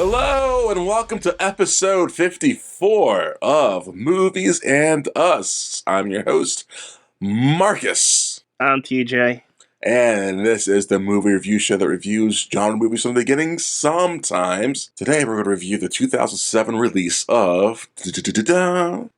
Hello and welcome to episode 54 of Movies and Us. I'm your host, Marcus. I'm TJ. And this is the movie review show that reviews genre movies from the beginning sometimes. Today we're going to review the 2007 release of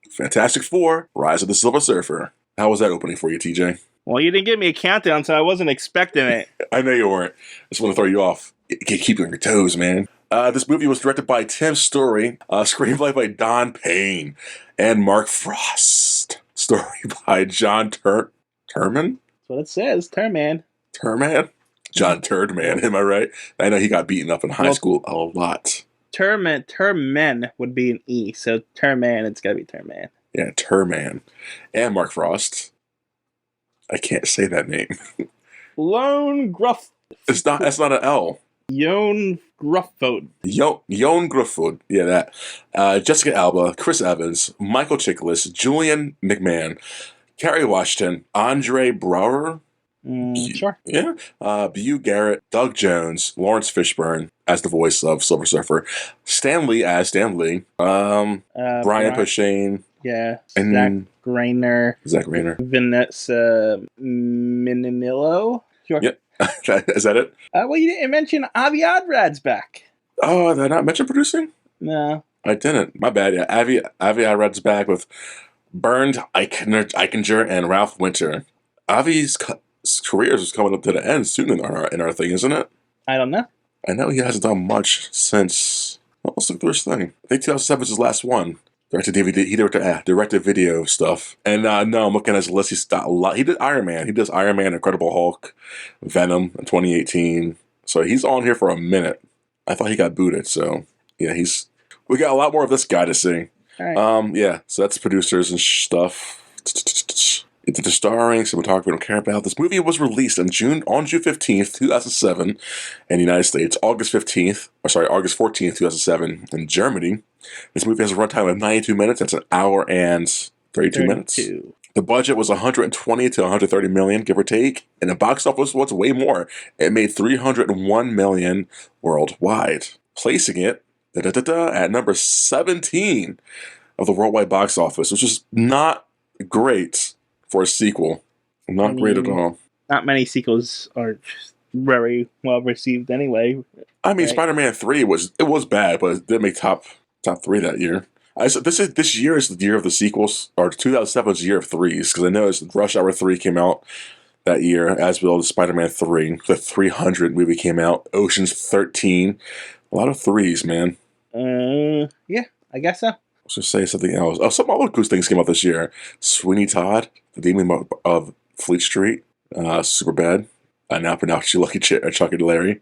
Fantastic Four, Rise of the Silver Surfer. How was that opening for you, TJ? Well, you didn't give me a countdown, so I wasn't expecting it. I know you weren't. I just want to throw you off. Keep you on your toes, man. This movie was directed by Tim Story, screenplay by Don Payne and Mark Frost, story by John Turman? That's what it says, Turman. Turman? John Turdman, am I right? I know he got beaten up in high school a lot. Turman would be an E, so Turman, it's got to be Turman. Yeah, Turman. And Mark Frost. I can't say that name. Lone Gruff. That's not an L. Yon Grufford. Yon Grufford. Yeah, that. Jessica Alba, Chris Evans, Michael Chiklis, Julian McMahon, Kerry Washington, Andre Braugher. Sure. Yeah. Beau Garrett, Doug Jones, Lawrence Fishburne as the voice of Silver Surfer, Stan Lee as Stan Lee, Brian Posehn. Yeah. And Zach Raynor. Vanessa Minnillo. Sure. Yep. Is that it? Well, you didn't mention Avi Adrad's back. Oh, did I not mention producing? No. I didn't. My bad. Yeah, Avi Adrad's back with Bernd Eichinger and Ralph Winter. Avi's career is coming up to the end soon in our thing, isn't it? I don't know. I know he hasn't done much since. Well, let's look through his thing. I think 2007 was his last one. Directed DVD. He directed video stuff. And no, I'm looking at his list. He's got a lot. He did Iron Man. He does Iron Man, Incredible Hulk, Venom in 2018. So he's on here for a minute. I thought he got booted. So yeah, we got a lot more of this guy to see. All right. Yeah. So that's producers and stuff. It's the starring, cinematography we don't care about. This movie was released on June 15th, 2007 in the United States, August 14th, 2007 in Germany. This movie has a runtime of 92 minutes. That's an hour and 32 minutes. The budget was 120 to 130 million, give or take. And the box office was way more. It made 301 million worldwide, placing it at number 17 of the worldwide box office, which is not great for a sequel. Not great at all. Not many sequels are very well received anyway. I mean, right? Spider-Man 3 was bad, but it did make top 3 that year. This year is the year of the sequels, or 2007 is the year of threes, because I know Rush Hour 3 came out that year, as well as Spider-Man 3. The 300 movie came out. Ocean's 13. A lot of threes, man. Yeah, I guess so. Let's just say something else. Oh, some other cool things came out this year. Sweeney Todd, The Demon of Fleet Street, Superbad, Now Pronounce You Lucky Chuck and Larry,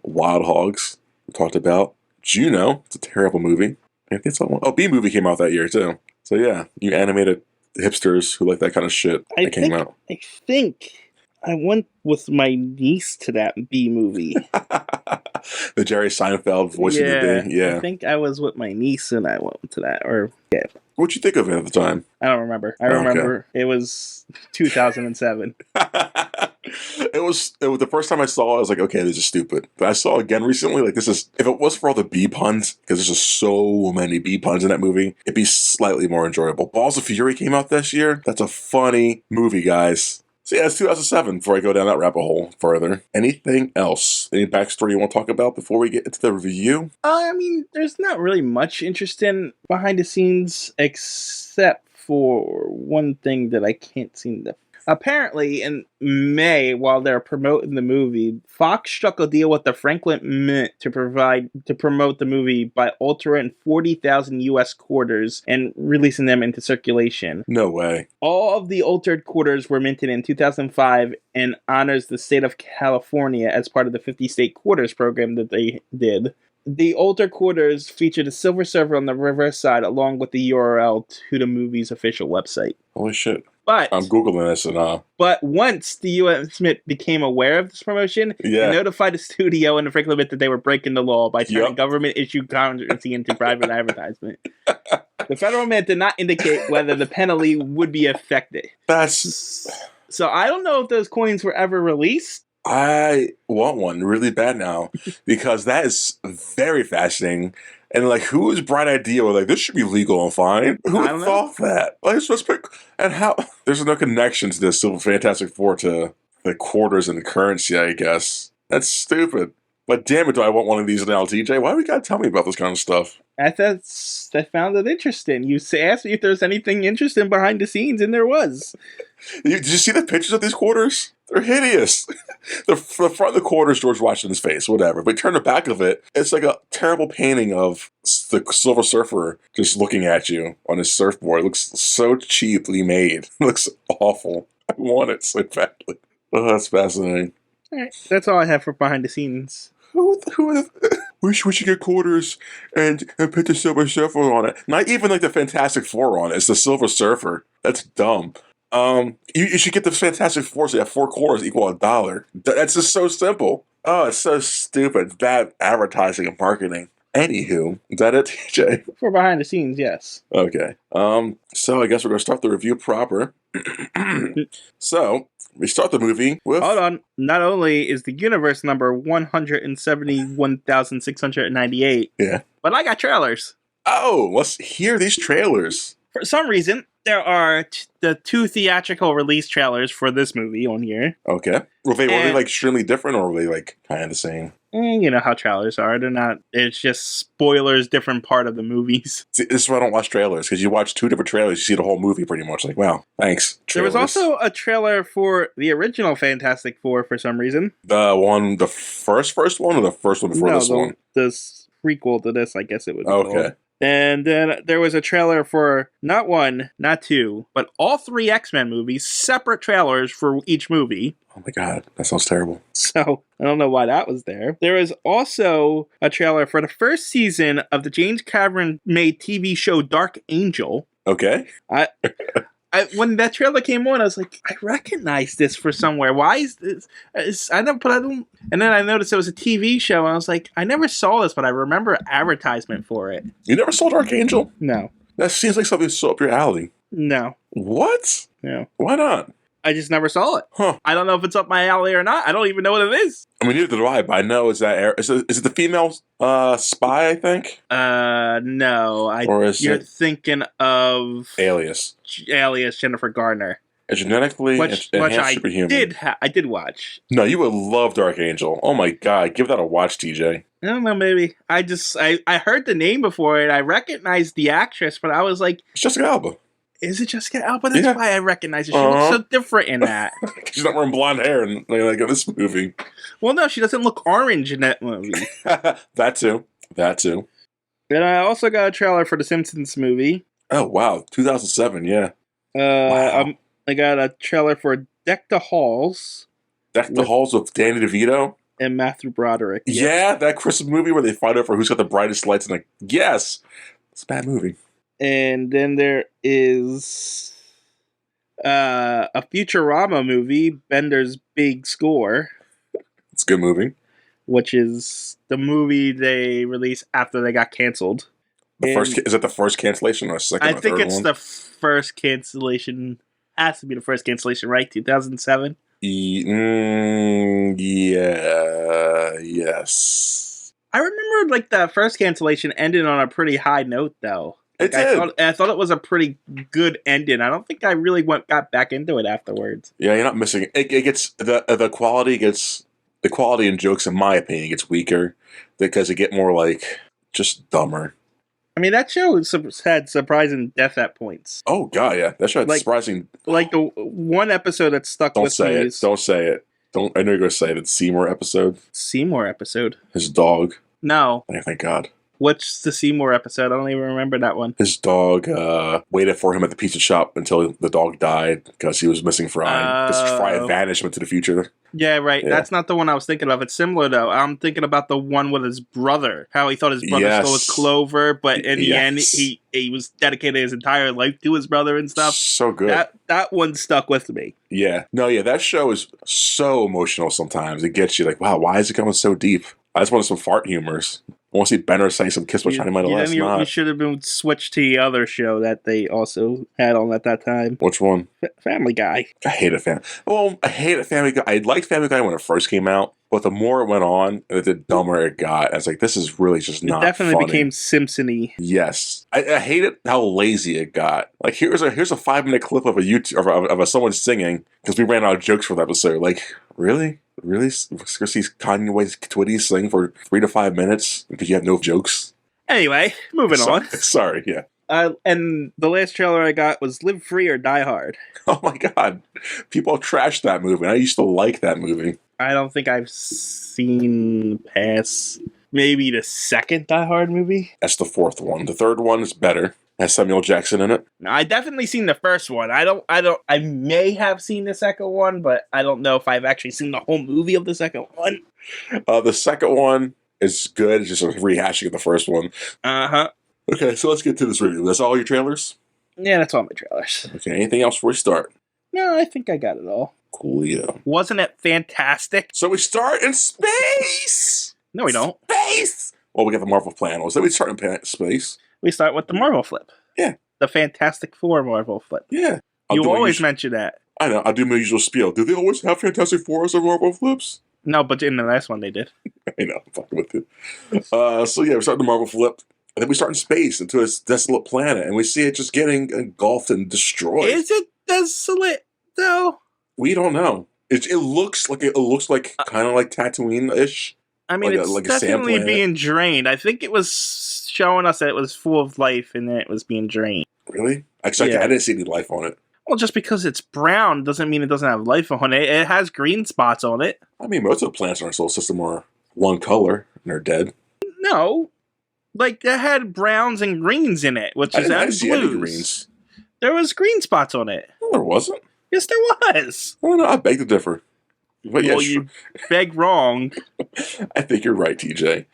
Wild Hogs, we talked about. Juno, it's a terrible movie. I think B-Movie came out that year too. So yeah, you animated hipsters who like that kind of shit came out. I think I went with my niece to that B-Movie. The Jerry Seinfeld voicing the B. Yeah. I think I was with my niece and I went to that. What'd you think of it at the time? I don't remember. I remember it was 2007. It was the first time I saw it, I was like, okay, this is stupid. But I saw it again recently, like if it was for all the B puns, because there's just so many B puns in that movie, it'd be slightly more enjoyable. Balls of Fury came out this year. That's a funny movie, guys. So yeah, it's 2007 before I go down that rabbit hole further. Anything else? Any backstory you want to talk about before we get into the review? I mean, there's not really much interesting behind the scenes except for one thing that I can't seem to... Apparently, in May, while they're promoting the movie, Fox struck a deal with the Franklin Mint to promote the movie by altering 40,000 U.S. quarters and releasing them into circulation. No way. All of the altered quarters were minted in 2005 and honors the state of California as part of the 50-state quarters program that they did. The older quarters featured a silver surfer on the reverse side along with the URL to the movie's official website. Holy shit. But I'm Googling this and But once the U.S. Mint became aware of this promotion, they notified the studio and the Franklin Mint that they were breaking the law by turning government-issued currency into private advertisement. The Federal Mint did not indicate whether the penalty would be affected. So I don't know if those coins were ever released. I want one really bad now because that is very fascinating. And like, whose bright idea was like this should be legal and fine? Who I would don't know. thought that? Like, let's pick and how? There's no connection to this Silver Fantastic Four to the quarters and the currency. I guess that's stupid. But damn it, do I want one of these now, TJ? Why do we gotta tell me about this kind of stuff? I found it interesting. You asked me if there's anything interesting behind the scenes, and there was. Did you see the pictures of these quarters? They're hideous. The front of the quarter is George Washington's face, whatever. But turn the back of it, it's like a terrible painting of the Silver Surfer just looking at you on his surfboard. It looks so cheaply made. It looks awful. I want it so badly. Oh, that's fascinating. All right, that's all I have for behind the scenes. We should get quarters and put the Silver Surfer on it. Not even like the Fantastic Four on it. It's the Silver Surfer. That's dumb. You should get the Fantastic Four so you have 4 quarters equal $1. That's just so simple. Oh, it's so stupid. Bad advertising and marketing. Anywho, is that it, TJ? For behind the scenes, yes. Okay. So I guess we're gonna start the review proper. So we start the movie with. Hold on. Not only is the universe number 171,698, Yeah. but I got trailers. Oh, let's hear these trailers. For some reason, there are the 2 theatrical release trailers for this movie on here. Okay. Were they like extremely different, or were they like kind of the same? You know how trailers are. They're not. It's just spoilers, different part of the movies. See, this is why I don't watch trailers, because you watch 2 different trailers, you see the whole movie pretty much. Like, wow, thanks. Trailers. There was also a trailer for the original Fantastic Four for some reason. The first one, or the first one before this one? This prequel to this, I guess it would be Okay. called. And then there was a trailer for not 1, not 2, but all 3 X-Men movies, separate trailers for each movie. Oh my god, that sounds terrible. So, I don't know why that was there. There was also a trailer for the first season of the James Cameron-made TV show Dark Angel. Okay. When that trailer came on, I was like, I recognize this for somewhere. Why is this? I don't. And then I noticed it was a TV show, and I was like, I never saw this, but I remember advertisement for it. You never saw Dark Angel? No. That seems like something so up your alley. No. What? No. Why not? I just never saw it. Huh. I don't know if it's up my alley or not. I don't even know what it is. I mean, neither do I, but I know is it the female spy, I think? No. You're thinking of Alias Jennifer Garner. A genetically which enhanced superhuman. I did watch. No, you would love Dark Angel. Oh my god, give that a watch, TJ. I don't know, maybe. I heard the name before and I recognized the actress, but I was like, It's Jessica Alba. is it Jessica Alba? That's why I recognize her. She looks so different in that. She's not wearing blonde hair in like in this movie. Well, no, she doesn't look orange in that movie. That too. Then I also got a trailer for the Simpsons movie. Oh wow, 2007. Yeah. Wow. I got a trailer for Deck the Halls. Deck the Halls with Danny DeVito and Matthew Broderick. Yes. Yeah, that Christmas movie where they fight over who's got the brightest lights. And like, yes, it's a bad movie. And then there is a Futurama movie, Bender's Big Score. It's a good movie. Which is the movie they released after they got canceled. Is it the first cancellation or second? I think it's the first cancellation. Has to be the first cancellation, right? 2007. Yeah. Yes. I remember like the first cancellation ended on a pretty high note, though. It did. I thought it was a pretty good ending. I don't think I really got back into it afterwards. Yeah, you're not missing it. It gets the quality gets the quality in jokes, in my opinion, gets weaker because it get more like just dumber. I mean, that show had surprising death at points. Oh god, yeah, that show had surprising. Like the one episode that stuck with me. Don't say it. I know you're gonna say it. Seymour episode. Seymour episode. His dog. No. Thank God. What's the Seymour episode? I don't even remember that one. His dog waited for him at the pizza shop until the dog died because he was missing Fry. Because Fry had vanished, went to the future. Yeah, right. Yeah. That's not the one I was thinking of. It's similar, though. I'm thinking about the one with his brother. How he thought his brother stole his clover, but in the end, he was dedicated his entire life to his brother and stuff. So good. That one stuck with me. Yeah. No, yeah, that show is so emotional sometimes. It gets you like, wow, why is it going so deep? I just wanted some fart humors. I want to see Benner saying some Kiss My Shiny Might You, Last then you Night. should have been switched to the other show that they also had on at that time. Which one? Family Guy. I hate I hated Family Guy. I liked Family Guy when it first came out, but the more it went on, the dumber it got. I was like, this is really just not It definitely funny. became Simpson-y. Yes, I hated how lazy it got. Like here's a 5-minute clip of a YouTube of someone singing because we ran out of jokes for the episode. Like really, we're gonna see Kanye West's Twitty sing for 3 to 5 minutes because you have no jokes. Anyway, moving on. Sorry, yeah. And the last trailer I got was Live Free or Die Hard. Oh my god, people trashed that movie. I used to like that movie. I don't think I've seen past maybe the second Die Hard movie. That's the fourth one. The third one is better. It has Samuel Jackson in it. I definitely seen the first one. I may have seen the second one, but I don't know if I've actually seen the whole movie of the second one. The second one is good. It's just a rehashing of the first one. Uh-huh. Okay, so let's get to this review. That's all your trailers? Yeah, that's all my trailers. Okay, anything else before we start? No, I think I got it all. Coolio. Wasn't it fantastic? So we start in space! No, we don't. Space! Well, we got the Marvel panels. Then we start in space. We start with the Marvel flip. Yeah. The Fantastic Four Marvel flip. Yeah. You always mention that. I know, I'll do my usual spiel. Do they always have Fantastic Fours or Marvel flips? No, but in the last one they did. I know, I'm fucking with you. So yeah, we start the Marvel flip. And then we start in space into this desolate planet, and we see it just getting engulfed and destroyed. Is it desolate though? We don't know. It looks like kind of like Tatooine-ish. I mean, like it's a sand definitely planet. being drained. I think it was showing us that it was full of life and then it was being drained. Really? Actually, Yeah. I didn't see any life on it. Well, just because it's brown doesn't mean it doesn't have life on it. It has green spots on it. I mean, most of the planets in our solar system are one color, and they're dead. No. Like, it had browns and greens in it, which I is didn't and see any blues. greens. There was green spots on it. No, there wasn't. Yes, there was. I don't know. I beg to differ. But yeah, Well, you beg wrong. I think you're right, TJ.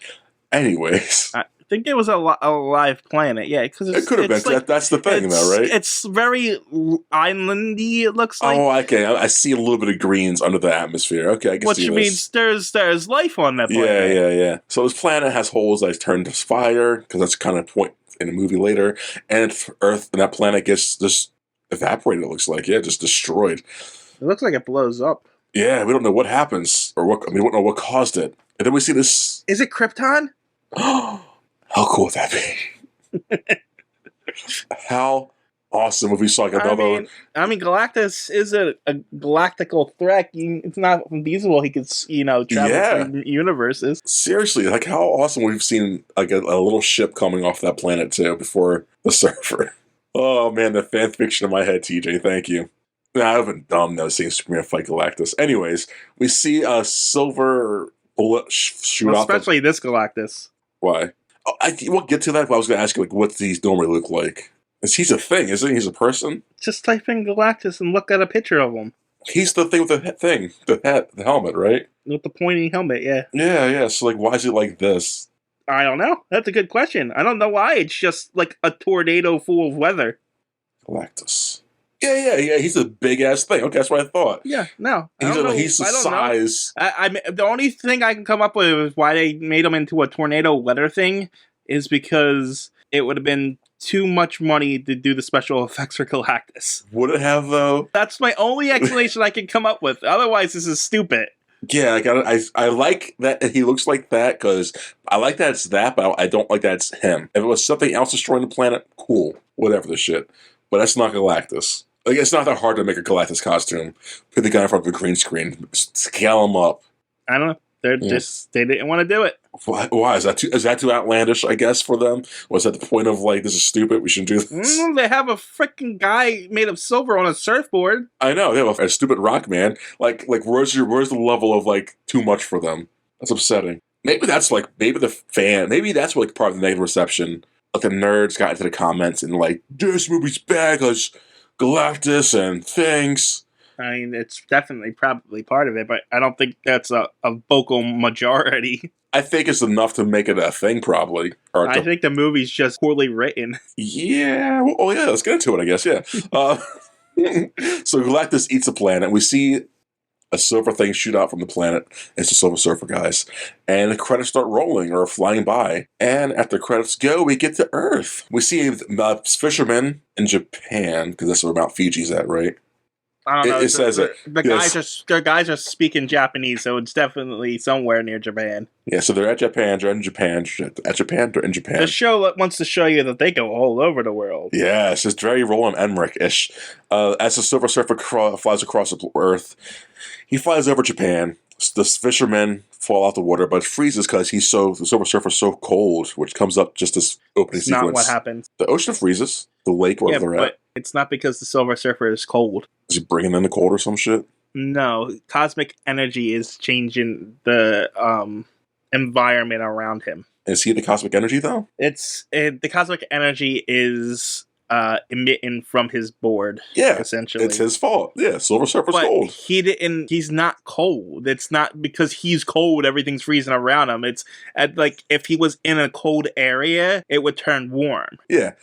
Anyways. I think it was a live planet, yeah. Because It could have been. like, that's the thing, though, right? It's very islandy, it looks like. Oh, okay. I see a little bit of greens under the atmosphere. Okay, I can see this. Which means there's life on that planet. Yeah. So this planet has holes that turn to fire, because that's kind of point in the movie later. And Earth and that planet gets just evaporated, it looks like. Yeah, just destroyed. It looks like it blows up. Yeah, we don't know what happens, or what. I mean, we don't know what caused it. And then we see this. Is it Krypton? How cool would that be? How awesome if we saw like another. I mean, Galactus is a galactical threat. It's not feasible he could, travel through universes. Seriously, like how awesome we've seen like a little ship coming off that planet too before the surfer. Oh man, the fan fiction in my head, TJ. Thank you. Nah, I've been dumb though seeing Superman fight Galactus. Anyways, we see a silver bullet shoot off. Especially this Galactus. Why? Oh, we'll get to that. But I was going to ask you, like, what does he normally look like? He's a thing, isn't he? He's a person. Just type in Galactus and look at a picture of him. He's the thing with the thing, the hat, the helmet, right? With the pointy helmet, yeah. Yeah. So, like, why is it like this? I don't know. That's a good question. I don't know why. It's just like a tornado full of weather. Galactus. Yeah. He's a big ass thing. Okay, that's what I thought. Yeah, no. He's the size. The only thing I can come up with is why they made him into a tornado weather thing is because it would have been too much money to do the special effects for Galactus. Would it have, though? That's my only explanation I can come up with. Otherwise, this is stupid. Yeah, I like that he looks like that because I like that it's that, but I don't like that it's him. If it was something else destroying the planet, cool. Whatever the shit. But that's not Galactus. Like, it's not that hard to make a Galactus costume. Put the guy in front of a green screen. Scale him up. I don't know. They didn't want to do it. Why? Is that too outlandish, I guess, for them? Was that the point of, like, this is stupid, we shouldn't do this? They have a freaking guy made of silver on a surfboard. I know, they have a stupid rock man. Like where's the level of, like, too much for them? That's upsetting. Maybe that's, like, maybe that's, like, part of the negative reception. Like, the nerds got into the comments and, like, this movie's bad because Galactus and things. I mean, it's definitely probably part of it, but I don't think that's a vocal majority. I think it's enough to make it a thing, probably. I think the movie's just poorly written. Yeah. Oh, yeah. Let's get into it, I guess. Yeah. So Galactus eats a planet. We see a silver thing shoot out from the planet. It's the Silver Surfer guys. And the credits start rolling or flying by. And after the credits go, we get to Earth. We see fishermen in Japan, because that's where Mount Fiji's at, right? I don't know. It says it. The guys are speaking Japanese, so it's definitely somewhere near Japan. Yeah, so they're at Japan. They're in Japan. They're in Japan. The show wants to show you that they go all over the world. Yeah, it's just very Roland Emmerich-ish. As the Silver Surfer flies across the Earth, he flies over Japan. The fishermen fall out the water, but it freezes because the Silver Surfer's so cold, which comes up just as opening It's sequence. not what happens. The ocean freezes. The lake where they're at. But it's not because the Silver Surfer is cold. Is he bringing in the cold or some shit? No, cosmic energy is changing the environment around him. Is he the cosmic energy, though? The cosmic energy is emitting from his board. Yeah, essentially, it's his fault. Yeah, Silver Surfer's but cold. He's not cold. It's not because he's cold. Everything's freezing around him. It's like if he was in a cold area, it would turn warm. Yeah,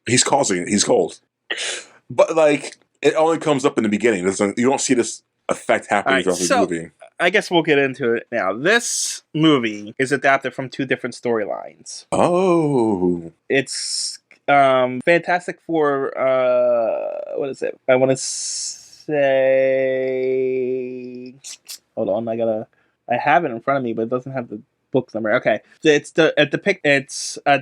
he's causing it. He's cold. But like, it only comes up in the beginning. You don't see this effect happening throughout the movie. I guess we'll get into it now. This movie is adapted from two different storylines. Oh, it's Fantastic Four. What is it? I want to say. Hold on, I have it in front of me, but it doesn't have the book number. Okay, it's a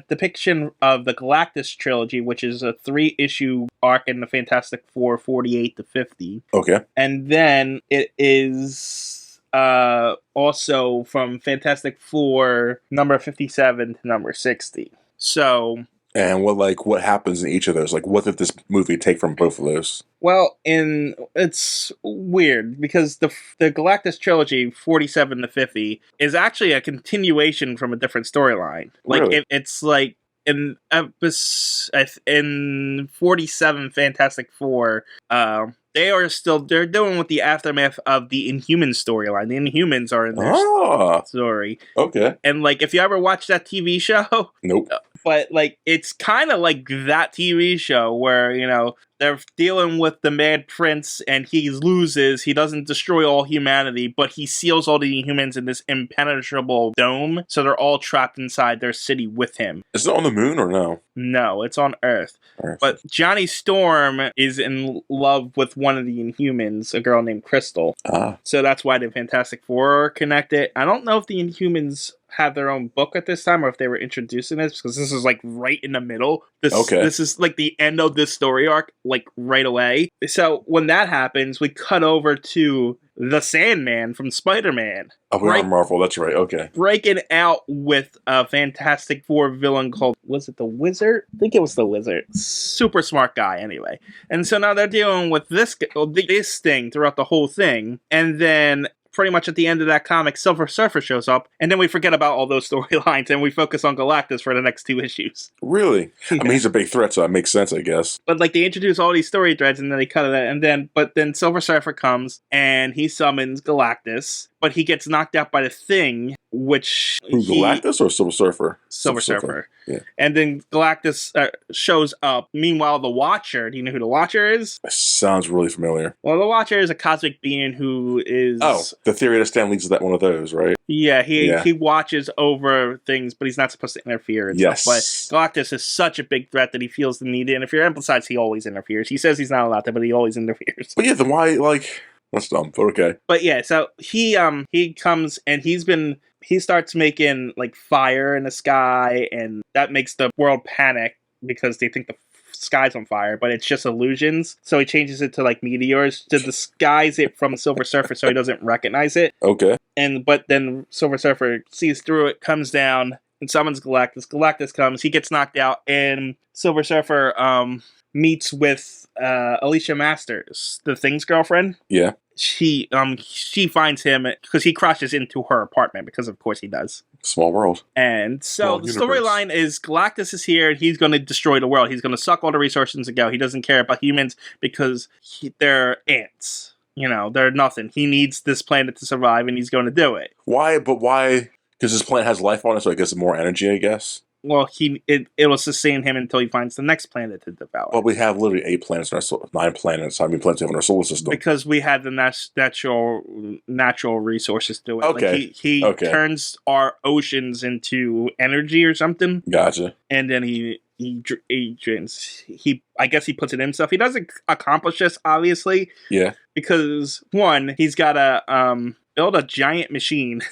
depiction of the Galactus trilogy, which is a 3-issue arc in the Fantastic Four 48 to 50. Okay, and then it is also from Fantastic Four number 57 to number 60. So. And what happens in each of those? Like, what did this movie take from both of those? Well, it's weird because the Galactus trilogy 47 to 50 is actually a continuation from a different storyline. Like really? It's like in 47 Fantastic Four, they're dealing with the aftermath of the Inhumans storyline. The Inhumans are in their story. Okay. And like, if you ever watched that TV show, nope. But like, it's kind of like that TV show where, you know, they're dealing with the Mad Prince and he loses. He doesn't destroy all humanity, but he seals all the humans in this impenetrable dome. So they're all trapped inside their city with him. Is it on the moon or no? No, it's on Earth. But Johnny Storm is in love with one of the Inhumans, a girl named Crystal. So that's why the Fantastic Four are connected. I don't know if the Inhumans have their own book at this time or if they were introducing this, because this is like right in the middle. This is like the end of this story arc, like right away. So when that happens, we cut over to the Sandman from Spider-Man. Oh, we're on Marvel, that's right, okay. Breaking out with a Fantastic Four villain called, was it the Wizard? I think it was the Wizard. Super smart guy, anyway. And so now they're dealing with this thing throughout the whole thing, and then pretty much at the end of that comic, Silver Surfer shows up, and then we forget about all those storylines, and we focus on Galactus for the next 2 issues. Really? Yeah. I mean, he's a big threat, so that makes sense, I guess. But like, they introduce all these story threads, and then they cut it, and then Silver Surfer comes, and he summons Galactus, but he gets knocked out by the Thing, which... Galactus or Silver Surfer? Silver Surfer. Yeah. And then Galactus shows up. Meanwhile, the Watcher, do you know who the Watcher is? That sounds really familiar. Well, the Watcher is a cosmic being who is... Oh, the theory that Stan leads to that one of those, right? Yeah, he watches over things, but he's not supposed to interfere and stuff. But Galactus is such a big threat that he feels the need to interfere. And besides, he always interferes. He says he's not allowed to, but he always interferes. But yeah, then why, like... That's dumb, but okay. But yeah, so he comes and he starts making like fire in the sky, and that makes the world panic because they think the sky's on fire, but it's just illusions. So he changes it to like meteors to disguise it from Silver Surfer so he doesn't recognize it. Okay. But then Silver Surfer sees through it, comes down, and summons Galactus. Galactus comes, he gets knocked out, and Silver Surfer meets with Alicia Masters, the Thing's girlfriend. Yeah. She finds him because he crashes into her apartment, because of course he does. Small world. And so the storyline is Galactus is here and he's going to destroy the world. He's going to suck all the resources and go. He doesn't care about humans because they're ants. You know, they're nothing. He needs this planet to survive, and he's going to do it. Why? But why? Because this planet has life on it, so I guess more energy, I guess. it will sustain him until he finds the next planet to devour. Well, we have literally 8 planets in our 9 planets. I mean, planets we have in our solar system. Because we had the natural resources to it. Okay. Like he turns our oceans into energy or something. Gotcha. And then he drains. I guess he puts it in himself. He doesn't accomplish this, obviously. Yeah. Because one, he's got to build a giant machine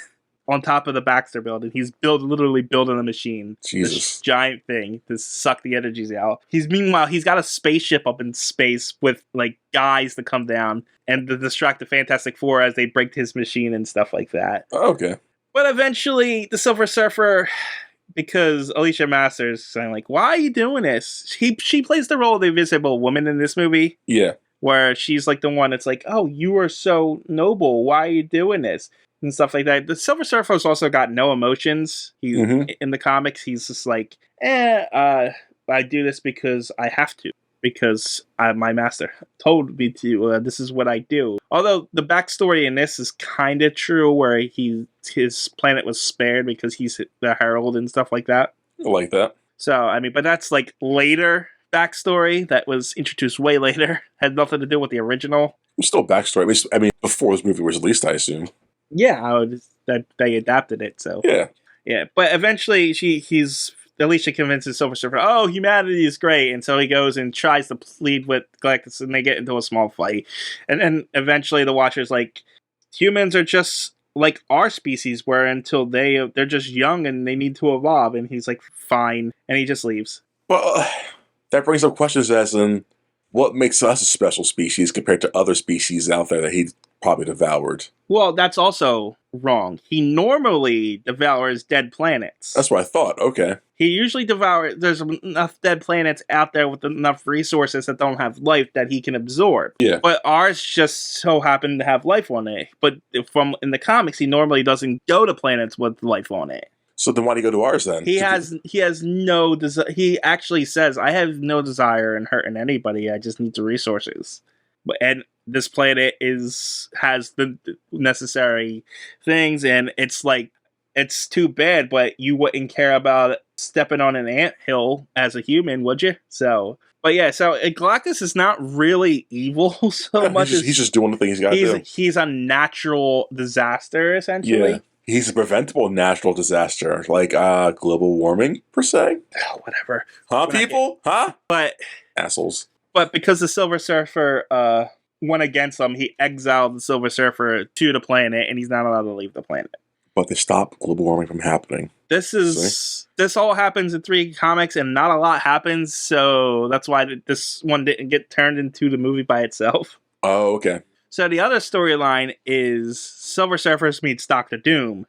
on top of the Baxter building. He's literally building a machine. Jesus. This giant thing to suck the energies out. Meanwhile, he's got a spaceship up in space with like guys to come down and to distract the Fantastic Four as they break his machine and stuff like that. Okay. But eventually, the Silver Surfer, because Alicia Masters saying like, "Why are you doing this?" She plays the role of the Invisible Woman in this movie. Yeah. Where she's like the one that's like, "Oh, you are so noble. Why are you doing this?" And stuff like that. The Silver Surfer's also got no emotions. In the comics, he's just like, I do this because I have to. Because my master told me to. This is what I do. Although the backstory in this is kind of true, where his planet was spared because he's the Herald and stuff like that. I like that. So, I mean, but that's like later backstory that was introduced way later. Had nothing to do with the original. It's still backstory. I mean, before this movie was released, I assume. Yeah, that they adapted it. So yeah. But eventually, Alicia convinces Silver Surfer, "Oh, humanity is great," and so he goes and tries to plead with Galactus, and they get into a small fight. And then eventually, the Watcher's like, "Humans are just like our species were until they're just young and they need to evolve." And he's like, "Fine," and he just leaves. Well, that brings up questions as in, what makes us a special species compared to other species out there that he probably devoured? Well, that's also wrong. He normally devours dead planets. That's what I thought. Okay. He usually devours... There's enough dead planets out there with enough resources that don't have life that he can absorb. Yeah. But ours just so happen to have life on it. But in the comics, he normally doesn't go to planets with life on it. So then why do you go to ours then? He has no desire. He actually says, "I have no desire in hurting anybody. I just need the resources." And this planet has the necessary things, and it's like, it's too bad, but you wouldn't care about stepping on an anthill as a human, would you? So, but yeah, so Galactus is not really evil so much. He's just doing the thing he's got to do. He's a natural disaster, essentially. Yeah. He's a preventable natural disaster, like global warming, per se. Oh, whatever. Huh, people? Huh? But... Assholes. But because the Silver Surfer went against him, he exiled the Silver Surfer to the planet, and he's not allowed to leave the planet. But they stopped global warming from happening. This all happens in 3 comics, and not a lot happens, so that's why this one didn't get turned into the movie by itself. Oh, okay. So the other storyline is Silver Surfer meets Doctor Doom.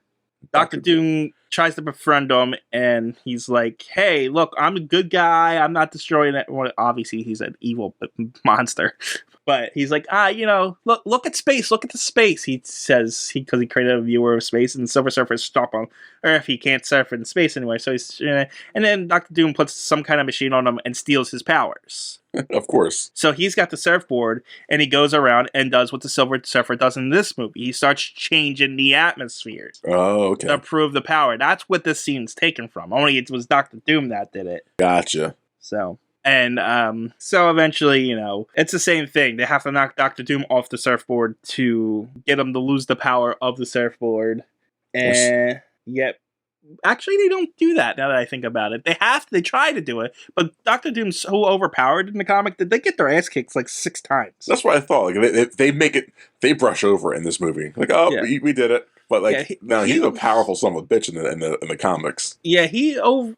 Doctor Doom tries to befriend him, and he's like, "Hey, look, I'm a good guy. I'm not destroying it." Well, obviously, he's an evil monster. But he's like, look at space. Look at the space. He says because he created a viewer of space, and Silver Surfer stop on Earth. He can't surf in space anyway. So and then Doctor Doom puts some kind of machine on him and steals his powers. Of course. So he's got the surfboard, and he goes around and does what the Silver Surfer does in this movie. He starts changing the atmospheres. Oh, okay. To prove the power. That's what this scene's taken from. Only it was Doctor Doom that did it. Gotcha. So eventually, it's the same thing. They have to knock Doctor Doom off the surfboard to get him to lose the power of the surfboard. And yet, actually, they don't do that now that I think about it. They try to do it, but Doctor Doom's so overpowered in the comic that they get their ass kicked like 6 times. That's what I thought. Like they brush over it in this movie. Like, we did it. But he's a powerful son of a bitch in the comics. Yeah,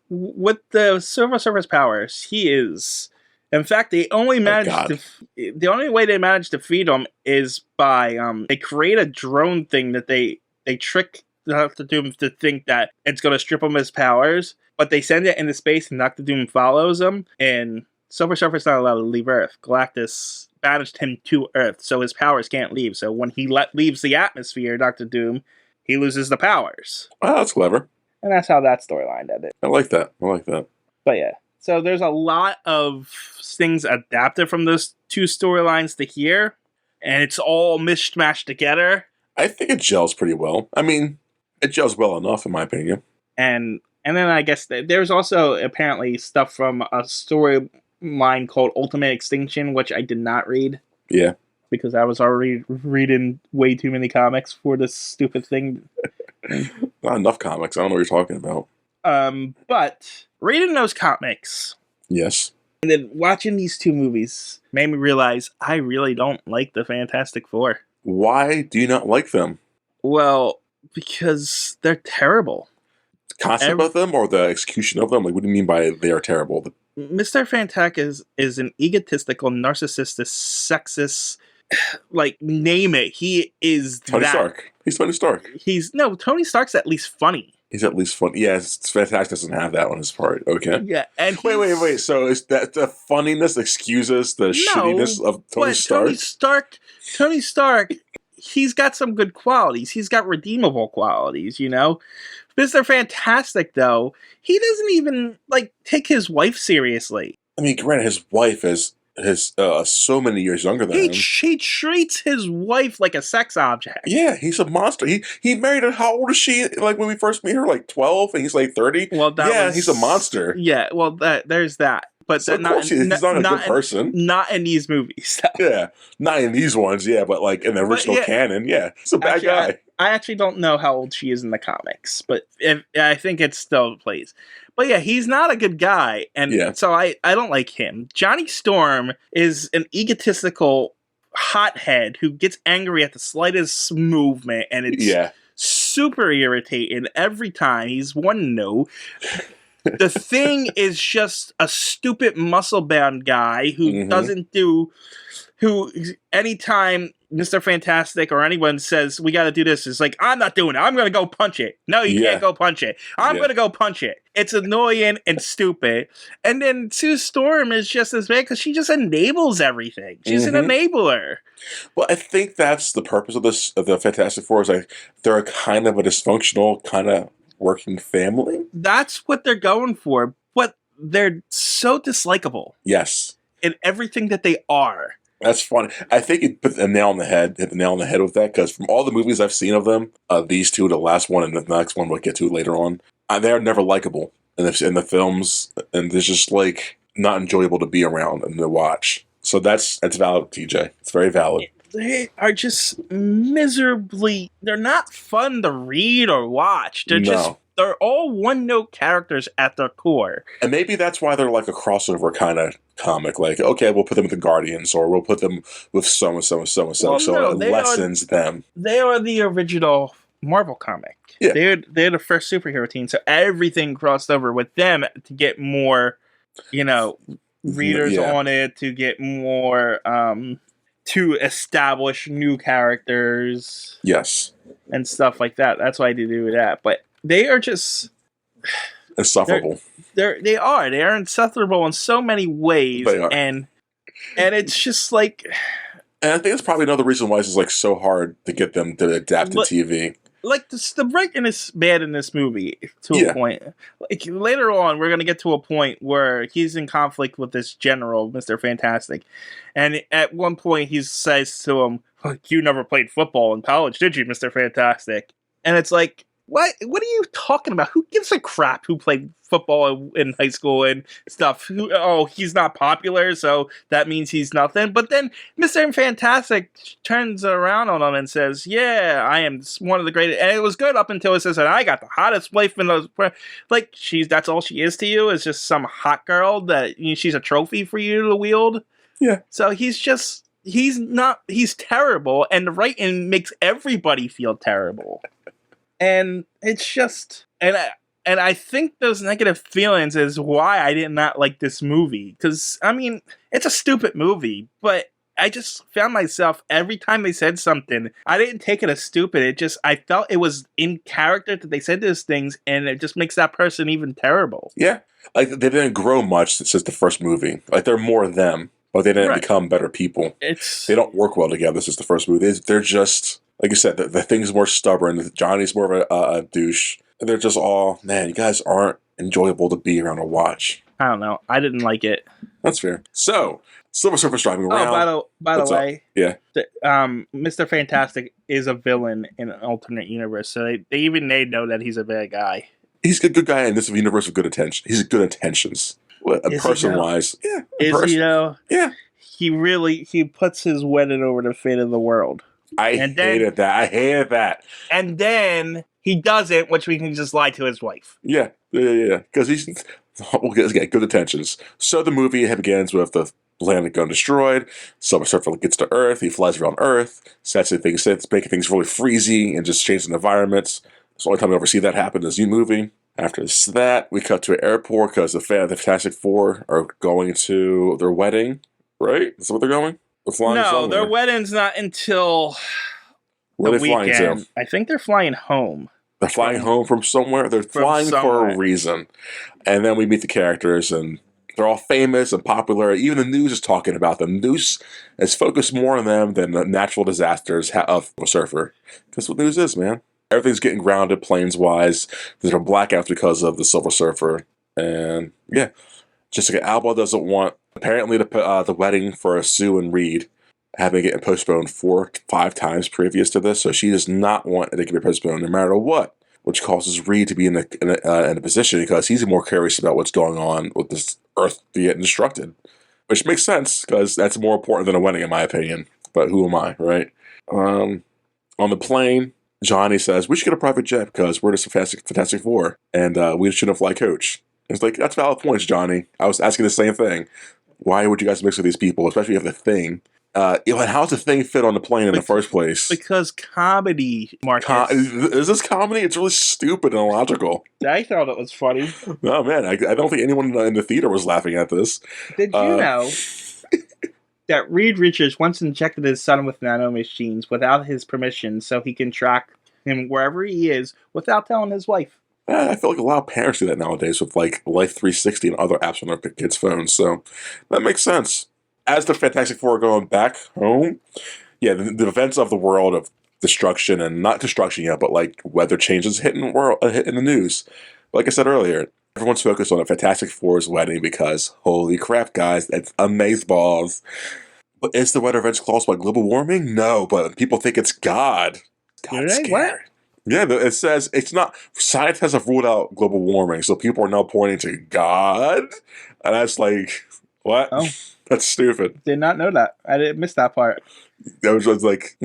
with the Silver Surfer's powers, he is. In fact, the only way they managed to feed him is by they create a drone thing that they trick Doctor Doom to think that it's going to strip him his powers, but they send it into space, and Doctor Doom follows him. And Silver Surfer's not allowed to leave Earth. Galactus banished him to Earth, so his powers can't leave. So when he leaves the atmosphere, Doctor Doom, he loses the powers. Oh, that's clever. And that's how that storyline ended. I like that. But yeah. So there's a lot of things adapted from those 2 storylines to here. And it's all mishmashed together. I think it gels pretty well. I mean, it gels well enough, in my opinion. And And then I guess there's also apparently stuff from a storyline called Ultimate Extinction, which I did not read Yeah. because I was already reading way too many comics for this stupid thing. Not enough comics. I don't know what you're talking about. But reading those comics Yes. and then watching these two movies made me realize I really don't like the Fantastic Four. Why do you not like them? Well, because they're terrible. The concept of them or the execution of them? Like, what do you mean by they are terrible? Mr. Fantastic is an egotistical, narcissistic, sexist, like, name it. He is Tony that. Stark. He's Tony Stark. Tony Stark's at least funny. He's at least funny. Yeah, it's Fantastic doesn't have that on his part. Okay. Yeah, and Wait. So is that the funniness excuses the shittiness of Tony Stark? Tony Stark, he's got some good qualities. He's got redeemable qualities, you know? Mr. Fantastic, though, he doesn't even, like, take his wife seriously. I mean, granted, his wife is so many years younger than him. He treats his wife like a sex object. Yeah, he's a monster. He married her. How old is she? Like when we first meet her, like 12, and he's like 30. Well, he's a monster. Yeah, well, there's that. But so of course he's not a good person. Not in these movies. Yeah, not in these ones. Yeah, but like in the original canon, yeah, he's a bad guy. I actually don't know how old she is in the comics, but I think it still plays. But yeah, he's not a good guy, and so I don't like him. Johnny Storm is an egotistical hothead who gets angry at the slightest movement, and it's super irritating every time. He's one no. The Thing is just a stupid muscle-bound guy who doesn't do... Who, anytime Mr. Fantastic or anyone says, we gotta do this, it's like, I'm not doing it. I'm gonna go punch it. No, you can't go punch it. I'm gonna go punch it. It's annoying and stupid. And then Sue Storm is just as bad because she just enables everything. She's an enabler. Well, I think that's the purpose of the Fantastic Four, is like, they're kind of a dysfunctional, kind of working family. That's what they're going for, but they're so dislikable. Yes. In everything that they are. That's funny. I think you hit the nail on the head with that, because from all the movies I've seen of them, these two, the last one and the next one we'll get to later on, they're never likable in the films, and they're just like not enjoyable to be around and to watch. So that's valid, TJ. It's very valid. They are just miserably... They're not fun to read or watch. They're all one-note characters at their core. And maybe that's why they're like a crossover kind of comic. Like, okay, we'll put them with the Guardians, or we'll put them with so-and-so, so it lessens them. They are the original Marvel comic. Yeah. They're the first superhero team, so everything crossed over with them to get more, readers on it, to get more... to establish new characters. Yes. And stuff like that. That's why they do that. But they are just... insufferable. They are insufferable in so many ways. They are. And it's just like... And I think that's probably another reason why this is like so hard to get them to adapt to TV. Like, the writing is bad in this movie to a point. Like, later on, we're going to get to a point where he's in conflict with this general, Mr. Fantastic. And at one point, he says to him, you never played football in college, did you, Mr. Fantastic? And it's like, what are you talking about? Who gives a crap who played football in high school and stuff? He's not popular, so that means he's nothing. But then Mr. Fantastic turns around on him and says, yeah, I am one of the greatest. And it was good up until it says that I got the hottest wife in those. Like, that's all she is to you, is just some hot girl that she's a trophy for you to wield. Yeah. So he's terrible, and the writing makes everybody feel terrible. And it's just, and I think those negative feelings is why I did not like this movie. Because, I mean, it's a stupid movie, but I just found myself, every time they said something, I didn't take it as stupid. I felt it was in character that they said those things, and it just makes that person even terrible. Yeah. Like, they didn't grow much since the first movie. Like, they're more them, but they didn't become better people. They don't work well together since the first movie. They're just... Like you said, the thing's more stubborn. Johnny's more of a douche. And they're just all, man, you guys aren't enjoyable to be around or watch. I don't know. I didn't like it. That's fair. So, Silver Surfer's driving around. Oh, by the way, Mr. Fantastic is a villain in an alternate universe. So they know that he's a bad guy. He's a good guy in this universe with good intention. He's good intentions. Is he Person though? wise, yeah. Is he though? Yeah. He puts his wedding over the fate of the world. I hated that. And then he doesn't, which we can just lie to his wife. Yeah. Because he's good intentions. So the movie begins with the planet going destroyed. Silver Surfer gets to Earth. He flies around Earth. Sets things, making things really freezy and just changing environments. It's the only time we ever see that happen in this new movie. After that, we cut to an airport because the Fantastic Four are going to their wedding. Right? Is that what they're going? They're flying No, somewhere. their wedding's not until Where the are they flying weekend. to? I think they're flying home. They're flying home from somewhere. They're flying for a reason. And then we meet the characters, and they're all famous and popular. Even the news is talking about them. News is focused more on them than the natural disasters of a surfer. That's what news is, man. Everything's getting grounded, planes-wise. There's a blackouts because of the Silver Surfer. And, yeah. Jessica Alba doesn't want, apparently, the wedding for Sue and Reed having it postponed 4 to 5 times previous to this, so she does not want it to be postponed no matter what, which causes Reed to be in a position because he's more curious about what's going on with this Earth getting destructed, which makes sense because that's more important than a wedding, in my opinion. But who am I, right? On the plane, Johnny says we should get a private jet because we're just Fantastic Four, and we shouldn't fly coach. It's like, that's valid points, Johnny. I was asking the same thing. Why would you guys mix with these people, especially if you have the Thing? How's the Thing fit on the plane in the first place? Because comedy, Marcus. Is this comedy? It's really stupid and illogical. I thought it was funny. No, man, I don't think anyone in the theater was laughing at this. Did you know that Reed Richards once injected his son with nanomachines without his permission so he can track him wherever he is without telling his wife? I feel like a lot of parents do that nowadays with like Life 360 and other apps on their kids' phones, so that makes sense. As the Fantastic Four are going back home, yeah, the events of the world of destruction, and not destruction yet, but like weather changes hitting the news. Like I said earlier, everyone's focused on the Fantastic Four's wedding because, holy crap, guys, that's amazeballs. But is the weather events caused by global warming? No, but people think it's God. God's scary. What? Yeah, it says it's not. Science has ruled out global warming, so people are now pointing to God, and that's like, what? Oh. That's stupid. Did not know that. I didn't miss that part. I was just like,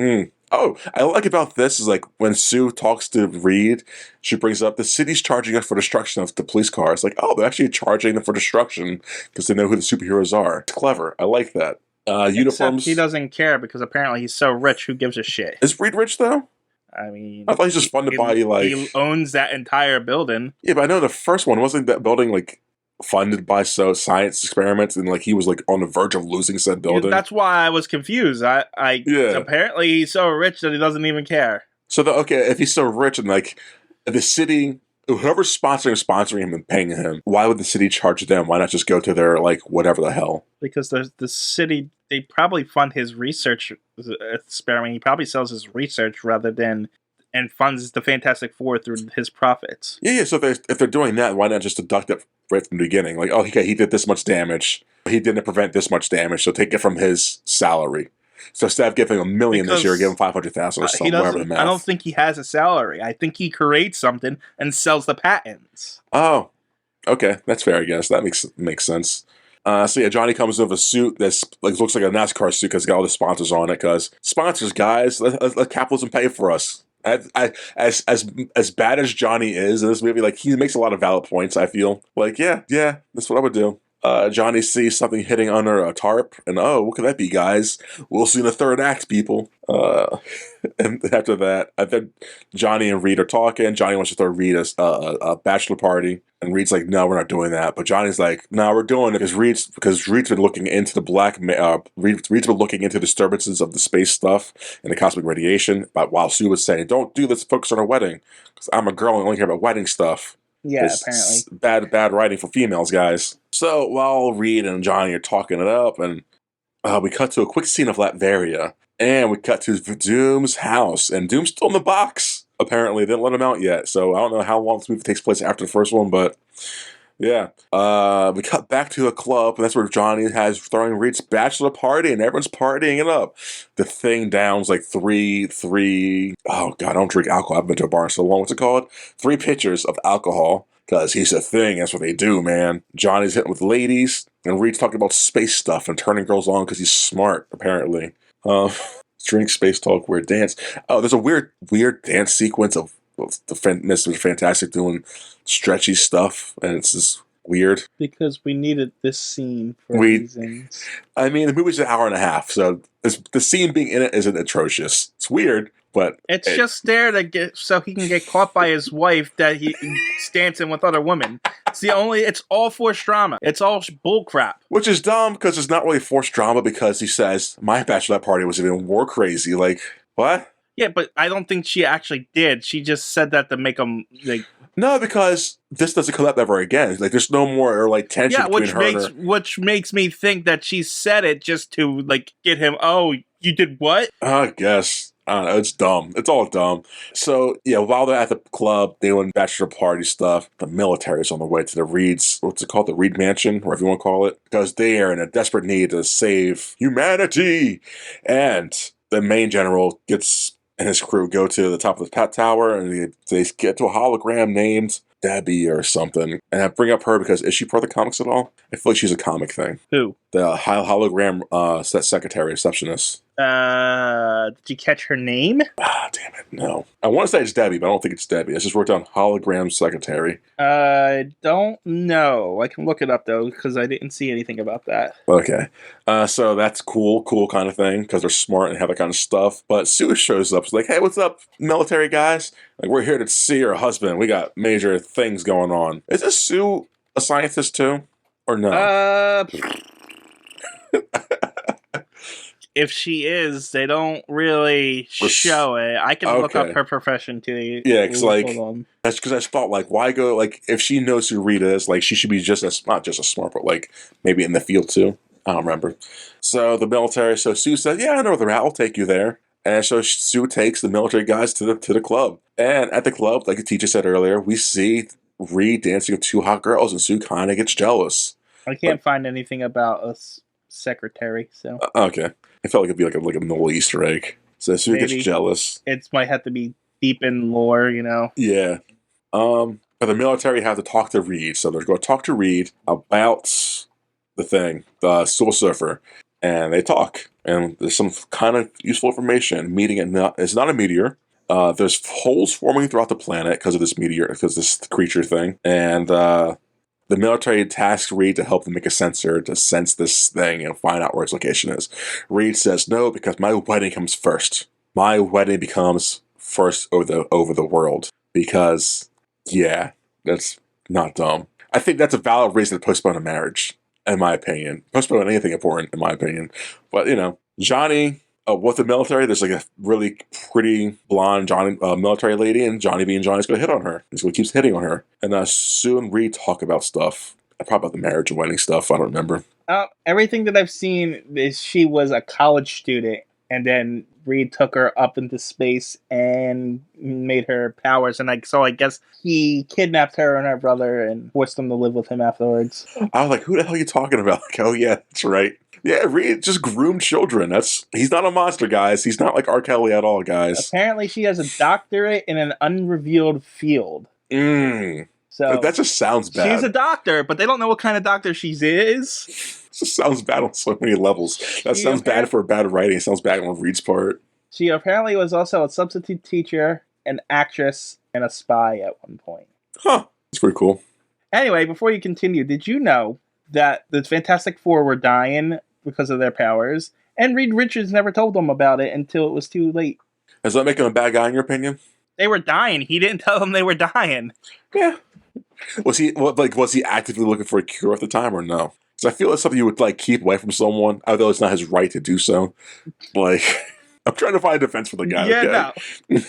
Oh, I like about this is like when Sue talks to Reed, she brings up the city's charging us for destruction of the police car. It's like, oh, they're actually charging them for destruction because they know who the superheroes are. It's clever. I like that. Uniforms. Except he doesn't care because apparently he's so rich. Who gives a shit? Is Reed rich though? I mean, I thought he's just funded by like he owns that entire building. Yeah, but I know the first one wasn't that building like funded by science experiments, and like he was like on the verge of losing said building. That's why I was confused. Apparently he's so rich that he doesn't even care. So if he's so rich and like the city, whoever's sponsoring him and paying him, why would the city charge them? Why not just go to their like whatever the hell? Because the city, they probably fund his research experiment. He probably sells his research rather than and funds the Fantastic Four through his profits. Yeah. So if they're doing that, why not just deduct it right from the beginning? Like, oh, okay, he did this much damage. He didn't prevent this much damage, so take it from his salary. So instead of giving $1 million this year, give him $500,000 or something. Whatever the math. I don't think he has a salary. I think he creates something and sells the patents. Oh, okay, that's fair. I guess that makes sense. So yeah, Johnny comes with a suit that's like looks like a NASCAR suit because it's got all the sponsors on it. Because sponsors, guys, let capitalism pay for us. As bad as Johnny is in this movie, like he makes a lot of valid points. I feel like yeah, that's what I would do. Johnny sees something hitting under a tarp, and what could that be, guys? We'll see in the third act, people. And after that, I think Johnny and Reed are talking. Johnny wants to throw Reed a bachelor party, and Reed's like, "No, we're not doing that." But Johnny's like, "No, we're doing it because Reed's been looking into the Reed's been looking into disturbances of the space stuff and the cosmic radiation. But while Sue was saying, "Don't do this, focus on our wedding," because I'm a girl and only care about wedding stuff. Yeah, apparently. Bad writing for females, guys. So while Reed and Johnny are talking it up, and we cut to a quick scene of Latveria, and we cut to Doom's house, and Doom's still in the box. Apparently, they didn't let him out yet. So I don't know how long this movie takes place after the first one, but Yeah. We cut back to the club, and that's where Johnny has throwing Reed's bachelor party, and everyone's partying it up. The thing downs like three. Oh God, I don't drink alcohol. I've been to a bar in so long. What's it called? 3 pitchers of alcohol. Because he's a thing. That's what they do, man. Johnny's hitting with ladies, and Reed's talking about space stuff and turning girls on because he's smart, apparently. Uh, drink, space talk, weird dance. Oh, there's a weird dance sequence of Mr. Fantastic doing stretchy stuff, and it's just weird. Because we needed this scene for We, reasons. I mean, the movie's an hour and a half, so the scene being in it isn't atrocious. It's weird, but It's just there to get so he can get caught by his wife that he's dancing with other women. It's all forced drama. It's all bullcrap. which is dumb because it's not really forced drama because he says my bachelorette party was even more crazy. Like what? Yeah, but I don't think she actually did. She just said that to make him like. No, because this doesn't come up ever again. Like there's no more like tension Yeah, between her and her. which makes me think that she said it just to like get him. Oh, you did what? I guess. I don't know. It's dumb. It's all dumb. So, yeah, while they're at the club doing bachelor party stuff, the military's on the way to the Reed's, what's it called? The Reed Mansion, whatever you want to call it. Because they are in a desperate need to save humanity. And the main general and his crew go to the top of the Pat Tower, and they get to a hologram named Debbie or something. And I bring up her because, is she part of the comics at all? I feel like she's a comic thing. Who? The hologram secretary, receptionist. Did you catch her name? Ah, damn it, no. I want to say it's Debbie, but I don't think it's Debbie. I just wrote down hologram secretary. I don't know. I can look it up though because I didn't see anything about that. Okay. So that's cool kind of thing because they're smart and have that kind of stuff. But Sue shows up. She's like, hey, what's up, military guys? Like, we're here to see your husband. We got major things going on. Is this Sue a scientist too? Or no? If she is, they don't really show it. I can look up her profession too. Yeah, because that's because I thought like, why go like if she knows who Rita is, like she should be not just a smart, but like maybe in the field too. I don't remember. So the military. So Sue said, "Yeah, I know the route. I'll take you there." And so Sue takes the military guys to the club. And at the club, like the teacher said earlier, we see Reed dancing with 2 hot girls, and Sue kind of gets jealous. I can't find anything about a secretary, so okay. I felt like it'd be like a little Easter egg. So Sue gets jealous. It might have to be deep in lore, you know. Yeah. But the military have to talk to Reed, so they're going to talk to Reed about the thing, the Soul Surfer, and they talk. And there's some kind of useful information. It's not a meteor. There's holes forming throughout the planet because of this meteor, because this creature thing, and the military tasks Reed to help them make a sensor to sense this thing and find out where its location is. Reed says no because my wedding comes first. My wedding becomes first over the world because, yeah, that's not dumb. I think that's a valid reason to postpone a marriage, in my opinion. Postpone anything important, in my opinion. But, you know, Johnny, with the military, there's like a really pretty blonde military lady, and Johnny being Johnny's going to hit on her. He's going to keep hitting on her. And Sue and Reed talk about stuff. Probably about the marriage and wedding stuff. I don't remember. Everything that I've seen is she was a college student, and then Reed took her up into space and made her powers. And so I guess he kidnapped her and her brother and forced them to live with him afterwards. I was like, who the hell are you talking about? Like, oh yeah, that's right. Yeah, Reed just groomed children. He's not a monster, guys. He's not like R. Kelly at all, guys. Apparently, she has a doctorate in an unrevealed field. So that just sounds bad. She's a doctor, but they don't know what kind of doctor she is. It just sounds bad on so many levels. That sounds bad for bad writing. It sounds bad on Reed's part. She apparently was also a substitute teacher, an actress, and a spy at one point. Huh. That's pretty cool. Anyway, before you continue, did you know that the Fantastic Four were dying because of their powers, and Reed Richards never told them about it until it was too late? Does that make him a bad guy in your opinion? They were dying. He didn't tell them they were dying. Yeah. Was he actively looking for a cure at the time or no? Because I feel it's something you would like keep away from someone, although it's not his right to do so. Like, I'm trying to find a defense for the guy. Yeah, okay? No.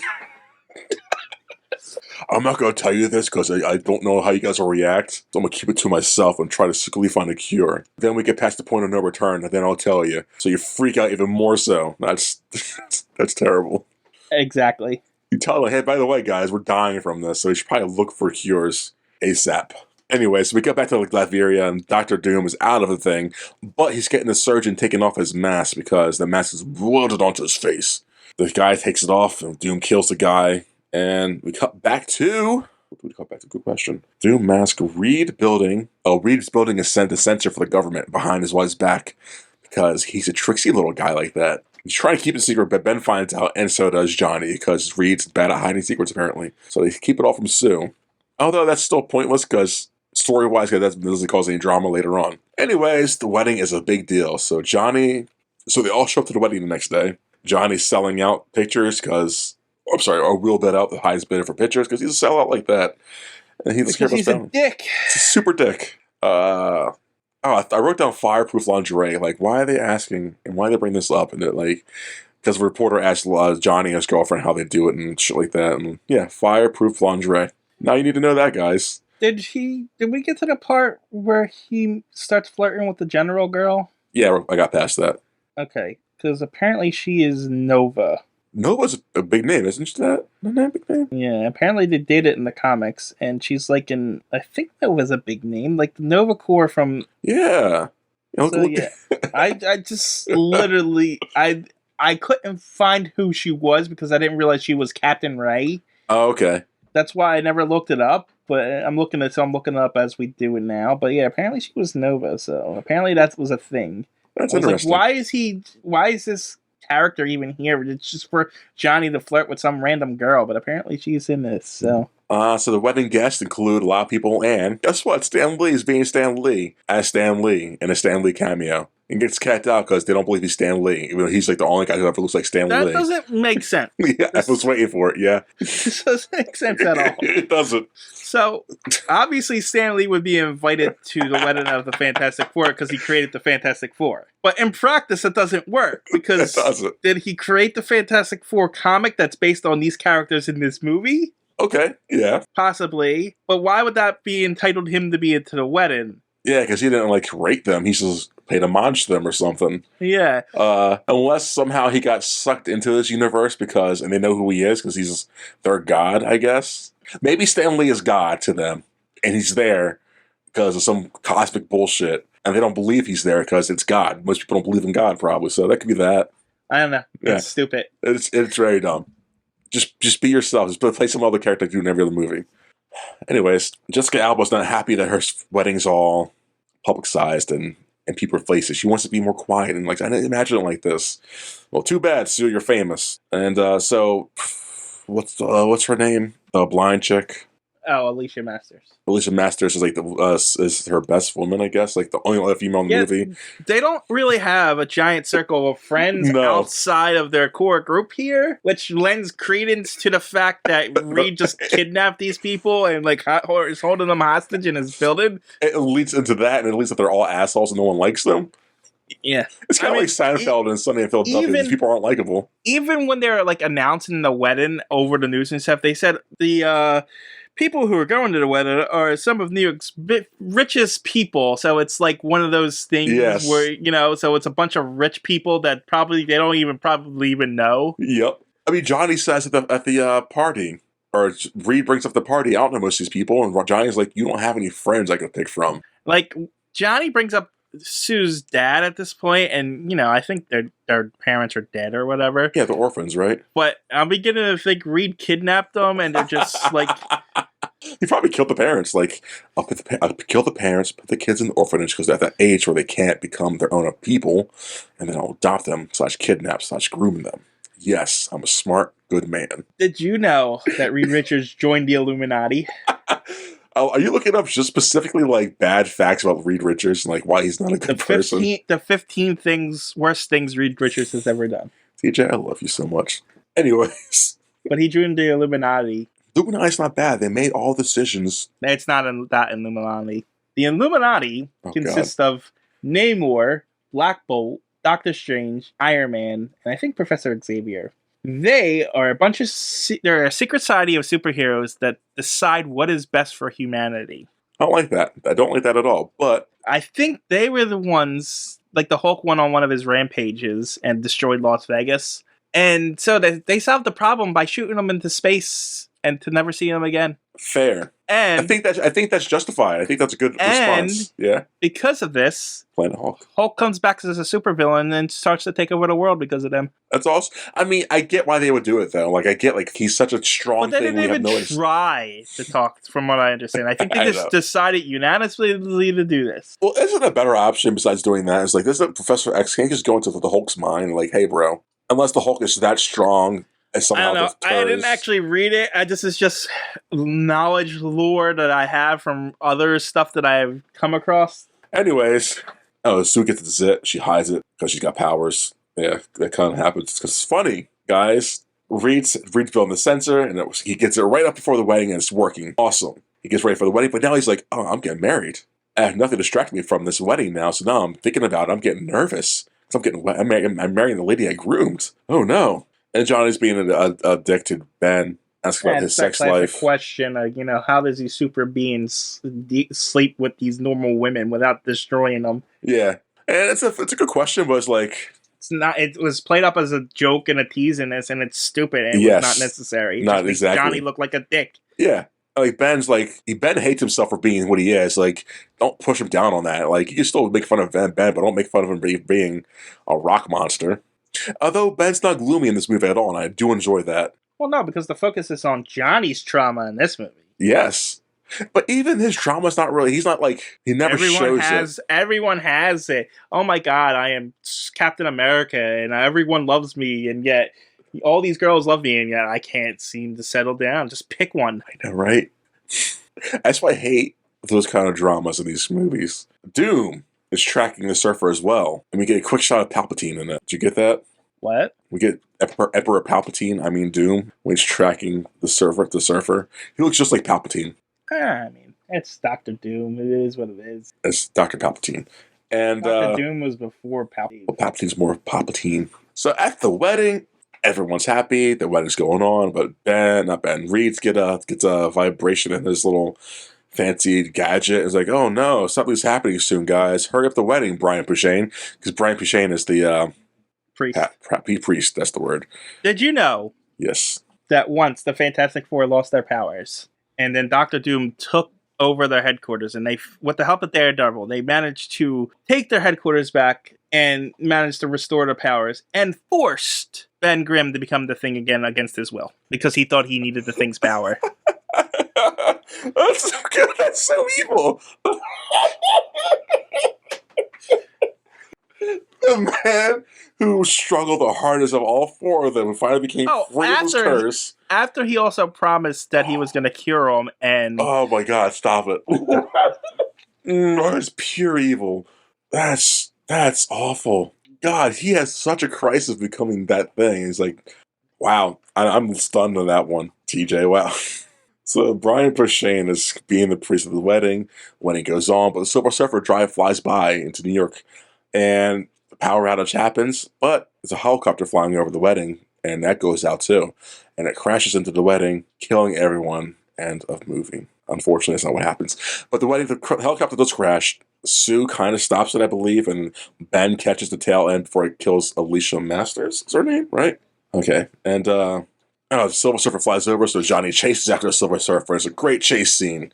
I'm not going to tell you this because I don't know how you guys will react. So I'm going to keep it to myself and try to secretly find a cure. Then we get past the point of no return, and then I'll tell you. So you freak out even more so. That's terrible. Exactly. You tell them, hey, by the way, guys, we're dying from this, so you should probably look for cures ASAP. Anyway, so we get back to like Latveria, and Doctor Doom is out of the thing, but he's getting the surgeon taking off his mask because the mask is welded onto his face. The guy takes it off, and Doom kills the guy, and we cut back to... What do we cut back to? Good question. Doom mask, Reed building... Oh, Reed's building a sensor for the government behind his wife's back because he's a tricksy little guy like that. He's trying to keep it secret, but Ben finds out, and so does Johnny, because Reed's bad at hiding secrets, apparently. So they keep it all from Sue. Although that's still pointless, because story-wise, that doesn't cause any drama later on. Anyways, the wedding is a big deal. So they all show up to the wedding the next day. Johnny's selling out pictures or will bet out the highest bidder for pictures because he's a sellout like that. And Because he's a dick. He's a super dick. I wrote down fireproof lingerie. Like, why are they asking and why they bring this up? And they're like, because a reporter asked Johnny and his girlfriend how they do it and shit like that. And yeah, fireproof lingerie. Now you need to know that, guys. Did we get to the part where he starts flirting with the general girl? Yeah, I got past that. Okay, because apparently she is Nova. Nova's a big name, isn't she? Not that big name? Yeah, apparently they did it in the comics, and she's like I think Nova's a big name, like the Nova Corps from... Yeah. Yeah, I just literally, I couldn't find who she was because I didn't realize she was Captain Ray. Oh, okay. That's why I never looked it up, but I'm looking it up as we do it now. But yeah, apparently she was Nova, so apparently that was a thing. That's Like, interesting. why is this character even here? It's just for Johnny to flirt with some random girl, but apparently she's in this, so... So the wedding guests include a lot of people, and guess what? Stan Lee is being Stan Lee as Stan Lee in a Stan Lee cameo. And gets catted out because they don't believe he's Stan Lee, even though he's like the only guy who ever looks like Stan Lee. That doesn't make sense. Yeah, I was waiting for it, yeah. This doesn't make sense at all. It doesn't. So, obviously Stan Lee would be invited to the wedding of the Fantastic Four because he created the Fantastic Four. But in practice, it doesn't work because It doesn't. Did he create the Fantastic Four comic that's based on these characters in this movie? Okay, yeah. Possibly. But why would that be entitled him to be into the wedding? Yeah, because he didn't, like, rate them. He just paid homage to them or something. Yeah. Unless somehow he got sucked into this universe and they know who he is because he's their god, I guess. Maybe Stan Lee is God to them, and he's there because of some cosmic bullshit, and they don't believe he's there because it's God. Most people don't believe in God, probably, so that could be that. I don't know. Yeah. It's stupid. It's very dumb. Just be yourself. Just play some other character like you do in every other movie. Anyways, Jessica Alba's not happy that her wedding's all publicized and people are faces. She wants to be more quiet and like, I didn't imagine it like this. Well, too bad, Sue, you're famous. And so, what's her name? The blind chick. Oh, Alicia Masters. Alicia Masters is like is her best woman, I guess. Like the only other female in the movie. They don't really have a giant circle of friends outside of their core group here, which lends credence to the fact that Reed just kidnapped these people and like is holding them hostage in his building. It leads into that, and it leads that they're all assholes and no one likes them. Yeah, it's kind of like Seinfeld and Sunday in Philadelphia. These people aren't likable. Even when they're like announcing the wedding over the news and stuff, they said the people who are going to the wedding are some of New York's richest people. So it's like one of those things where, so it's a bunch of rich people that they don't even know. Yep. I mean, Johnny says at the party, or Reed brings up the party, I don't know most of these people, and Johnny's like, you don't have any friends I can pick from. Like, Johnny brings up Sue's dad at this point, and, I think their parents are dead or whatever. Yeah, they're orphans, right? But I'm beginning to think Reed kidnapped them, and they're just, like... He probably killed the parents. Like, I'll kill the parents, put the kids in the orphanage, because they're at that age where they can't become their own people, and then I'll adopt them, /kidnap, /groom them. Yes, I'm a smart, good man. Did you know that Reed Richards joined the Illuminati? Are you looking up just specifically, like, bad facts about Reed Richards and, like, why he's not a good person? The 15 worst things Reed Richards has ever done. TJ, I love you so much. Anyways. But he joined the Illuminati. Illuminati's not bad. They made all decisions. It's not that Illuminati. The Illuminati consists of Namor, Black Bolt, Doctor Strange, Iron Man, and I think Professor Xavier. They are they're a secret society of superheroes that decide what is best for humanity. I don't like that. I don't like that at all. But I think they were the ones, like the Hulk went on one of his rampages and destroyed Las Vegas. And so they solved the problem by shooting them into space and to never see them again. Fair. I And think that's justified. I think that's a good response. Yeah. because of this, Planet Hulk. Hulk comes back as a supervillain and starts to take over the world because of them. That's also. I mean, I get why they would do it though. Like, I get like he's such a strong But they thing. didn't We have even no. try to talk, from what I understand. I think they I just know. decided unanimously to do this. Well, isn't a better option besides doing that? Is like, doesn't Professor X can't just go into the Hulk's mind? Like, hey, bro, unless the Hulk is that strong and I somehow don't know. I didn't deters. actually read it. This is just knowledge lore that I have from other stuff that I've come across. Anyways, oh, Sue gets the zit. She hides it because she's got powers. Yeah, that kind of happens because it's funny, guys. Reed's building the sensor, and he gets it right up before the wedding, and it's working. Awesome. He gets ready for the wedding, but now he's like, "Oh, I'm getting married. I have nothing to distract me from this wedding now. So now I'm thinking about it. I'm getting nervous. I'm marrying the lady I groomed. Oh no!" And Johnny's being a dick to Ben, asking about his sex life. Question, how does these super beings sleep with these normal women without destroying them? Yeah, and it's a good question, but it's like. It's not. It was played up as a joke and a tease in this, and it's stupid. And it was not necessary. It not just makes exactly. Johnny look like a dick. Yeah, like Ben hates himself for being what he is. Like, don't push him down on that. Like, you can still make fun of Ben, but don't make fun of him being a rock monster. Although Ben's not gloomy in this movie at all, and I do enjoy that. Well, no, because the focus is on Johnny's trauma in this movie. Yes. But even his trauma's not really. He's not like he never shows it. Everyone has it. Oh my God, I am Captain America, and everyone loves me, and yet all these girls love me, and yet I can't seem to settle down. Just pick one. I know, right? That's why I hate those kind of dramas in these movies. Doom is tracking the Surfer as well, and we get a quick shot of Palpatine in it. Did you get that? What? We get Emperor Palpatine. I mean Doom when he's tracking the Surfer. He looks just like Palpatine. I mean, it's Doctor Doom. It is what it is. It's Dr. Palpatine. And Doctor Doom was before Palpatine. Well, Palpatine's more Palpatine. So at the wedding, everyone's happy. The wedding's going on, but Reed gets a vibration in his little fancy gadget. It's like, oh no, something's happening soon, guys. Hurry up the wedding, Brian Posehn. Because Brian Posehn is the priest. Priest, that's the word. Did you know? Yes. That once the Fantastic Four lost their powers, and then Doctor Doom took over their headquarters, and they, with the help of Daredevil, they managed to take their headquarters back and managed to restore their powers, and forced Ben Grimm to become the Thing again against his will, because he thought he needed the Thing's power. That's so good. That's so evil. The man who struggled the hardest of all four of them and finally became free of his curse. After he also promised that he was going to cure him, and oh my God, stop it! That's pure evil. That's awful. God, he has such a crisis becoming that thing. He's like, wow, I'm stunned on that one, TJ. Wow. So Brian Posehn is being the priest of the wedding when it goes on, but the Silver Surfer drive flies by into New York, and the power outage happens, but there's a helicopter flying over the wedding, and that goes out too. And it crashes into the wedding, killing everyone, end of movie. Unfortunately, that's not what happens. But the helicopter does crash. Sue kind of stops it, I believe, and Ben catches the tail end before it kills Alicia Masters. Is her name, right? Okay. And the Silver Surfer flies over, so Johnny chases after the Silver Surfer. It's a great chase scene.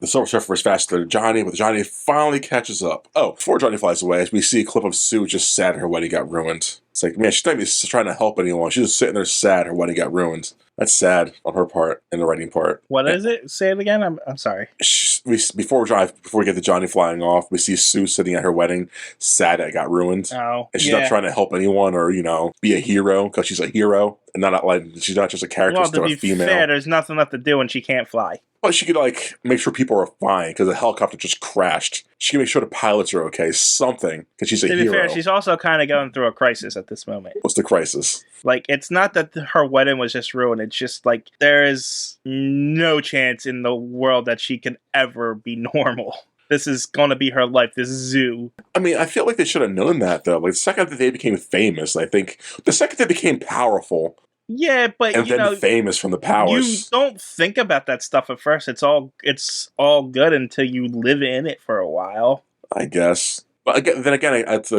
The Silver Surfer is faster than Johnny, but Johnny finally catches up. Oh, before Johnny flies away, we see a clip of Sue just sad her wedding got ruined. It's like, man, she's not even trying to help anyone. She's just sitting there sad her wedding got ruined. That's sad on her part and the writing part. What is it? Say it again. I'm sorry. Before we get to Johnny flying off, we see Sue sitting at her wedding, sad that it got ruined. Oh, and she's not trying to help anyone or be a hero because she's a hero and not like she's not just a character. Well, to be female. fair, there's nothing left to do when she can't fly. But she could make sure people are fine because the helicopter just crashed. She can make sure the pilots are okay. Something because she's a hero. To be fair, she's also kind of going through a crisis at this moment. What's the crisis? It's not that her wedding was just ruined. It's just there is no chance in the world that she can ever be normal. This is going to be her life, this zoo. I mean, I feel like they should have known that, though. The second that they became famous, I think, the second they became powerful. Yeah, but and then famous from the powers. You don't think about that stuff at first. It's all good until you live in it for a while. I guess. But then again, it's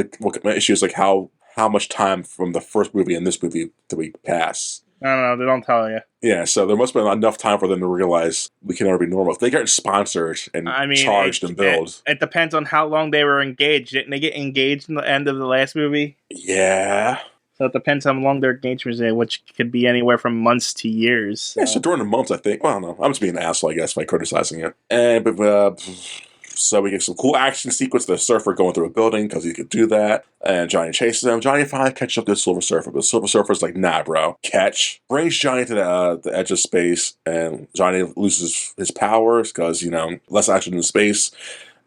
my issue is how much time from the first movie and this movie do we pass? I don't know. They don't tell you. Yeah, so there must have been enough time for them to realize we can never be normal. If they get sponsored and I mean, charged and billed. it depends on how long they were engaged. Didn't they get engaged in the end of the last movie? Yeah. So it depends how long their engagement is, which could be anywhere from months to years. So. Yeah, so during the months, I think. Well, I don't know. I'm just being an asshole, I guess, by criticizing it. So we get some cool action sequence. The surfer going through a building because he could do that. And Johnny chases him. Johnny finally catches up to the Silver Surfer. But the Silver Surfer's like, nah, bro. Catch. Brings Johnny to the edge of space. And Johnny loses his powers because, less action in space.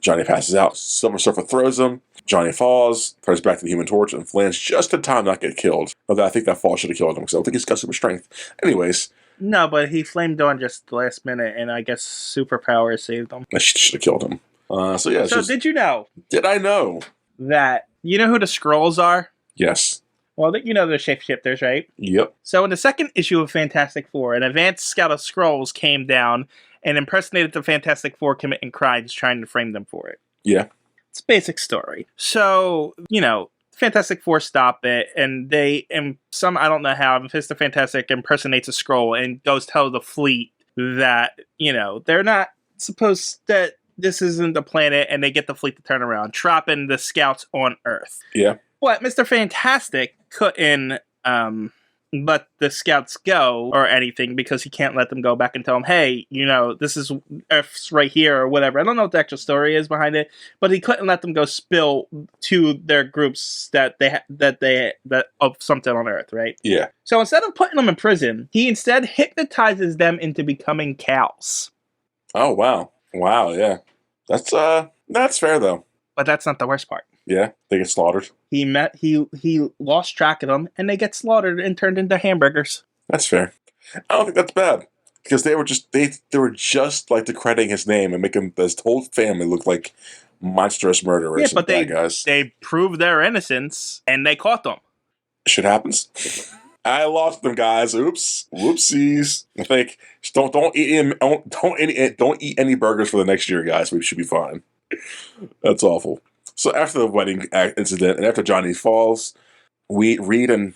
Johnny passes out. Silver Surfer throws him. Johnny falls, turns back to the Human Torch, and lands just in time not to get killed. Although I think that fall should have killed him, because I don't think he's got super strength. Anyways. No, but he flamed on just the last minute, and I guess superpower saved him. I should have killed him. So did you know? Did I know? That, you know who the Skrulls are? Yes. Well, you know they're shapeshifters, right? Yep. So in the second issue of Fantastic Four, an advanced scout of Skrulls came down and impersonated the Fantastic Four committing crimes, trying to frame them for it. Yeah. It's a basic story. So, Fantastic Four stop it, and I don't know how, Mr. Fantastic impersonates a Skrull and goes tell the fleet that, they're not supposed, that this isn't the planet, and they get the fleet to turn around, trapping the scouts on Earth. Yeah. But Mr. Fantastic couldn't let the scouts go or anything because he can't let them go back and tell them, hey, this is Earth's right here or whatever. I don't know what the actual story is behind it, but he couldn't let them go spill to their groups that of something on Earth, right? Yeah. So instead of putting them in prison, he instead hypnotizes them into becoming cows. Oh, wow. Wow, yeah. That's fair though. But that's not the worst part. Yeah, they get slaughtered. He lost track of them, and they get slaughtered and turned into hamburgers. That's fair. I don't think that's bad because they were just like decrediting his name and making his whole family look like monstrous murderers. Yeah, but bad guys. They proved their innocence and they caught them. Shit happens. I lost them, guys. Oops, whoopsies. I think don't eat any burgers for the next year, guys. We should be fine. That's awful. So after the wedding incident and after Johnny falls, Reed and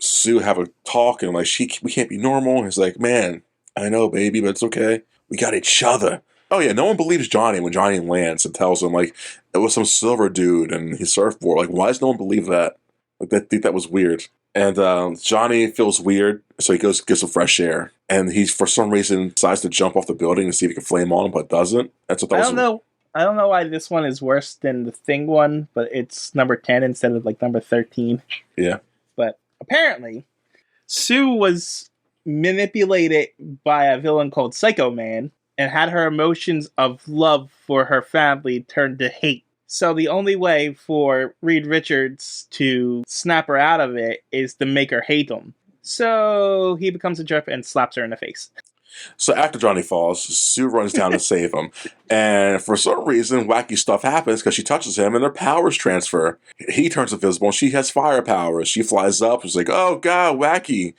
Sue have a talk and we can't be normal. He's like, man, I know, baby, but it's okay. We got each other. Oh yeah, no one believes Johnny when Johnny lands and tells him it was some silver dude and his surfboard. Why does no one believe that? They think that was weird. And Johnny feels weird, so he goes get some fresh air. And he, for some reason, decides to jump off the building and see if he can flame on him, but doesn't. That's what I don't know why this one is worse than the Thing one, but it's number 10 instead of number 13. Yeah. But apparently, Sue was manipulated by a villain called Psycho Man and had her emotions of love for her family turned to hate. So the only way for Reed Richards to snap her out of it is to make her hate him. So he becomes a jerk and slaps her in the face. So after Johnny falls, Sue runs down to save him. And for some reason, wacky stuff happens because she touches him and their powers transfer. He turns invisible and she has fire powers. She flies up. She's like, oh, God, wacky.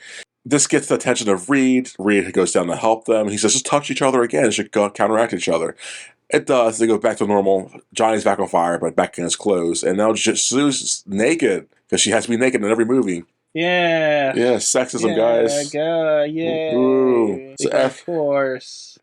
This gets the attention of Reed. Reed goes down to help them. He says, just touch each other again. They should counteract each other. It does. They go back to normal. Johnny's back on fire, but back in his clothes. And now Sue's naked because she has to be naked in every movie. Yeah. Yeah, sexism, guys. Yeah. Ooh. So of course.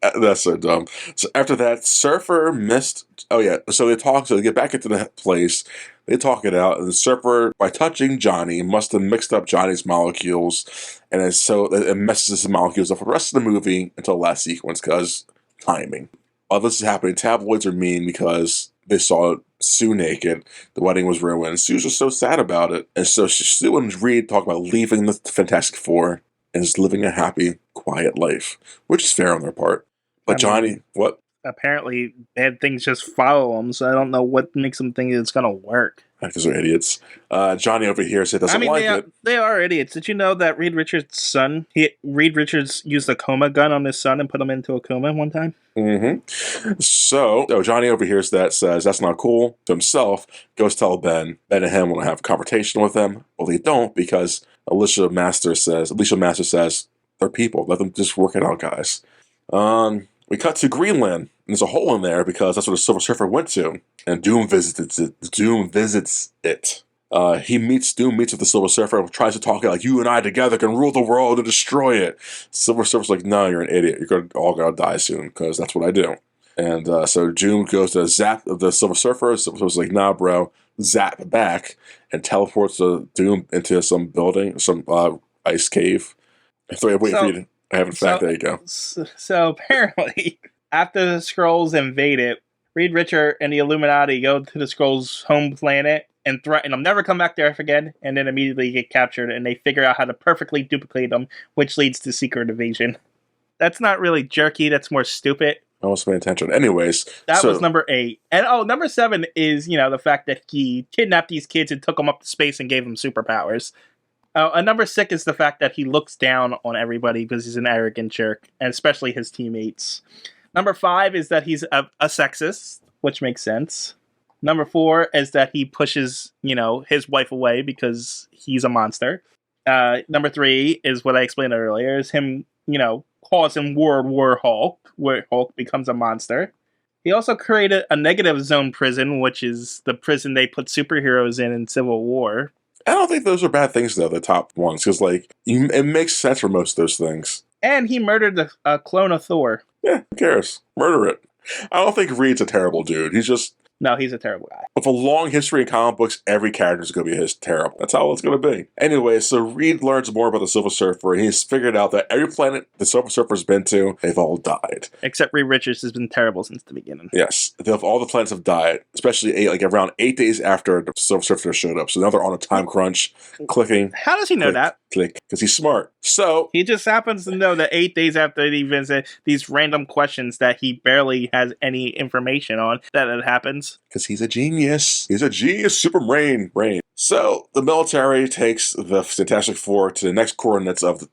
That's so dumb. So after that, Surfer missed. Oh, yeah. So they get back into the place. They talk it out. And the Surfer, by touching Johnny, must have mixed up Johnny's molecules. And it messes his molecules up for the rest of the movie until the last sequence because timing. While this is happening, tabloids are mean because they saw Sue naked. The wedding was ruined. Sue's just so sad about it. And so Sue and Reed talk about leaving the Fantastic Four and just living a happy, quiet life, which is fair on their part. But Johnny, what? Apparently, bad things just follow them, so I don't know what makes them think it's going to work. Because they're idiots. Johnny over here said doesn't like it. They are idiots. Did you know that Reed Richards' Reed Richards used a coma gun on his son and put him into a coma one time? Mm-hmm. So, Johnny overhears that, says that's not cool to himself, goes tell Ben. Ben and him want to have a confrontation with them. Well, they don't because Alicia Master says they're people. Let them just work it out, guys. We cut to Greenland. There's a hole in there because that's where the Silver Surfer went to. And Doom visits it. Doom meets with the Silver Surfer, tries to talk it like, you and I together can rule the world and destroy it. Silver Surfer's like, no, you're an idiot. You're all gonna die soon, because that's what I do. And so Doom goes to zap the Silver Surfer. Silver Surfer's like, nah, bro. Zap back and teleports the Doom into some building, some ice cave. So I'm waiting for you to have in fact, there you go. So apparently, after the Skrulls invade it, Reed Richard and the Illuminati go to the Skrulls' home planet and threaten them never come back there again, and then immediately get captured, and they figure out how to perfectly duplicate them, which leads to secret invasion. That's not really jerky, that's more stupid. I wasn't paying attention. Anyways. That was number 8. And number 7 is, the fact that he kidnapped these kids and took them up to space and gave them superpowers. And number 6 is the fact that he looks down on everybody because he's an arrogant jerk, and especially his teammates. Number 5 is that he's a sexist, which makes sense. Number 4 is that he pushes, his wife away because he's a monster. Number 3 is what I explained earlier, is him, causing World War Hulk, where Hulk becomes a monster. He also created a negative zone prison, which is the prison they put superheroes in Civil War. I don't think those are bad things, though, the top ones, because, it makes sense for most of those things. And he murdered a clone of Thor. Yeah, who cares? Murder it. I don't think Reed's a terrible dude. He's just... No, he's a terrible guy. With a long history in comic books, every character is going to be terrible. That's how it's going to be. Anyway, so Reed learns more about the Silver Surfer, and he's figured out that every planet the Silver Surfer's been to, they've all died. Except Reed Richards has been terrible since the beginning. Yes. All the planets have died, especially around 8 days after the Silver Surfer showed up. So now they're on a time crunch, clicking. How does he know that? Click, because he's smart. So he just happens to know that 8 days after the events, these random questions that he barely has any information on, that it happens. Because he's a genius. He's a genius, super brain. So the military takes the Fantastic Four to the next coordinates of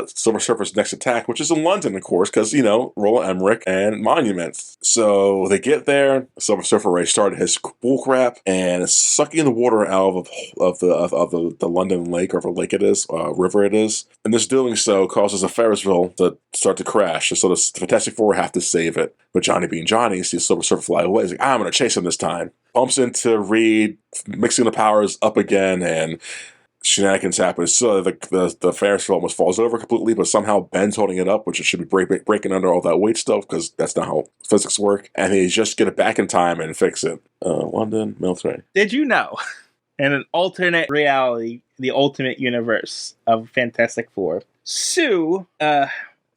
Silver Surfer's next attack, which is in London, of course, because, Roland Emmerich and Monuments. So they get there. Silver Surfer already started his bullcrap and is sucking the water out of the London lake, or whatever lake it is, river it is. And this doing so causes a Ferris wheel to start to crash. And so the Fantastic Four have to save it. But Johnny being Johnny sees Silver Surfer fly away. He's like, I'm going to chase him this time. Bumps into Reed, mixing the powers up again, and shenanigans happen. So the Ferris wheel almost falls over completely, but somehow Ben's holding it up, which it should be breaking under all that weight stuff, because that's not how physics work. And he just get it back in time and fix it. London, military. Did you know, in an alternate reality, the ultimate universe of Fantastic Four, Sue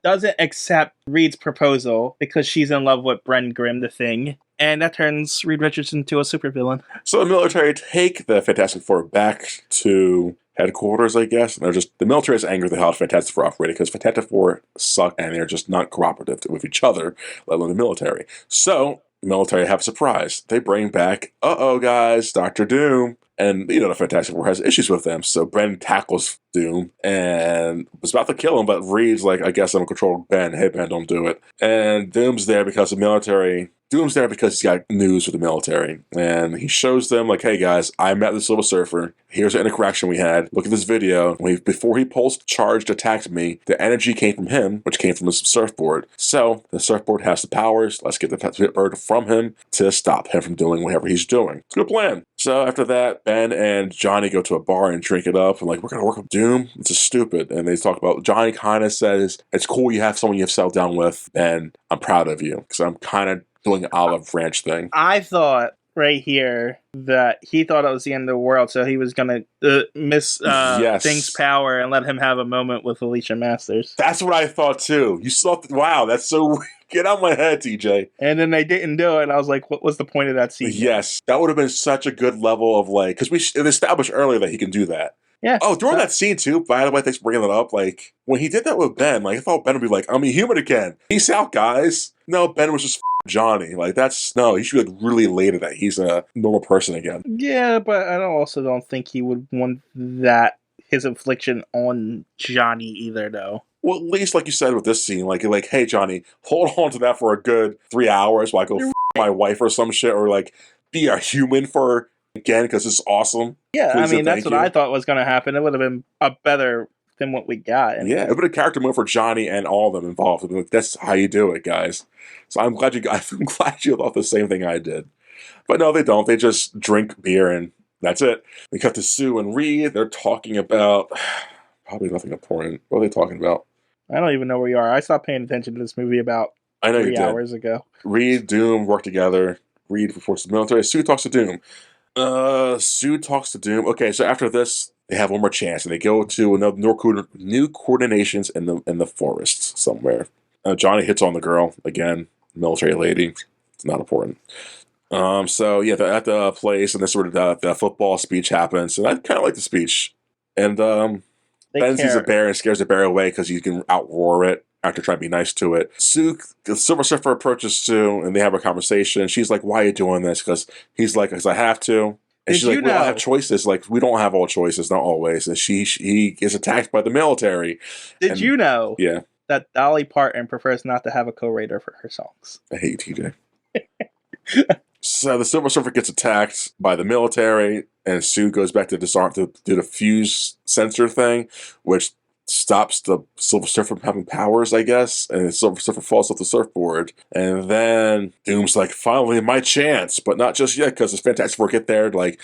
doesn't accept Reed's proposal because she's in love with Bren Grimm, the Thing. And that turns Reed Richards into a supervillain. So the military take the Fantastic Four back to headquarters, I guess. And the military is angry at how Fantastic Four operated, because Fantastic Four suck and they're just not cooperative with each other, let alone the military. So the military have a surprise. They bring back, guys, Dr. Doom. And, the Fantastic Four has issues with them. So Ben tackles Doom and was about to kill him, but Reed's like, I guess I'm going to control Ben. Hey, Ben, don't do it. And Doom's there because the military... Doom's there because he's got news with the military. And he shows them, like, hey, guys, I met the Silver Surfer. Here's an interaction we had. Look at this video. Before he pulsed, charged, attacked me, the energy came from him, which came from his surfboard. So the surfboard has the powers. Let's get the bird from him to stop him from doing whatever he's doing. It's a good plan. So after that, Ben and Johnny go to a bar and drink it up. And we're going to work with Doom? This is stupid. And they talk about, Johnny kind of says, it's cool you have someone you've settled down with. Ben, I'm proud of you. Because I'm kind of doing an olive branch thing. I thought right here that he thought it was the end of the world, so he was going to miss Thing's power and let him have a moment with Alicia Masters. That's what I thought too. You saw, wow, that's so... Get out of my head, TJ. And then they didn't do it, and I was like, what was the point of that scene? Yes, that would have been such a good level of because it established earlier that he can do that. Yeah. Oh, during that scene too, by the way, thanks for bringing that up. When he did that with Ben, I thought Ben would be like, I'm a human again. Peace out, guys. No, Ben was just Johnny. He should be really elated that he's a normal person again. Yeah, but I also don't think he would want his affliction on Johnny either, though. Well, at least, like you said with this scene, hey, Johnny, hold on to that for a good 3 hours while I go my wife or some shit, or be a human for again, because it's awesome. Yeah, please, that's what I thought was going to happen. It would have been a better than what we got. Anyway. Yeah, it would have been a character move for Johnny and all of them involved. That's how you do it, guys. So I'm glad you thought the same thing I did. But no, they don't. They just drink beer and That's it. We cut to Sue and Reed. They're talking about probably nothing important. What are they talking about? I don't even know where you are. I stopped paying attention to this movie about I know you 3 did. hours ago. Reed, Doom work together. Reed reports to the military. Sue talks to Doom. Sue talks to Doom. Okay, so after this, they have one more chance, and they go to another new coordinations in the forest somewhere. Johnny hits on the girl again, military lady. It's not important. So yeah, they're at the place, and this sort of the football speech happens, and I kind of like the speech. And Ben sees a bear and scares the bear away because he can outroar it after trying to be nice to it. Sue, the Silver Surfer approaches Sue, and they have a conversation. She's like, "Why are you doing this?" Because he's like, "Because I have to." And she's like, "We don't have choices. Like, we don't have all choices, not always." And he is attacked by the military. Did you know? Yeah. That Dolly Parton prefers not to have a co-writer for her songs. I hate TJ. So the Silver Surfer gets attacked by the military, and Sue goes back to disarm to do the fuse sensor thing, which stops the Silver Surfer from having powers, I guess. And the Silver Surfer falls off the surfboard. And then Doom's like, finally my chance, but not just yet, because it's Fantastic Four get there, like,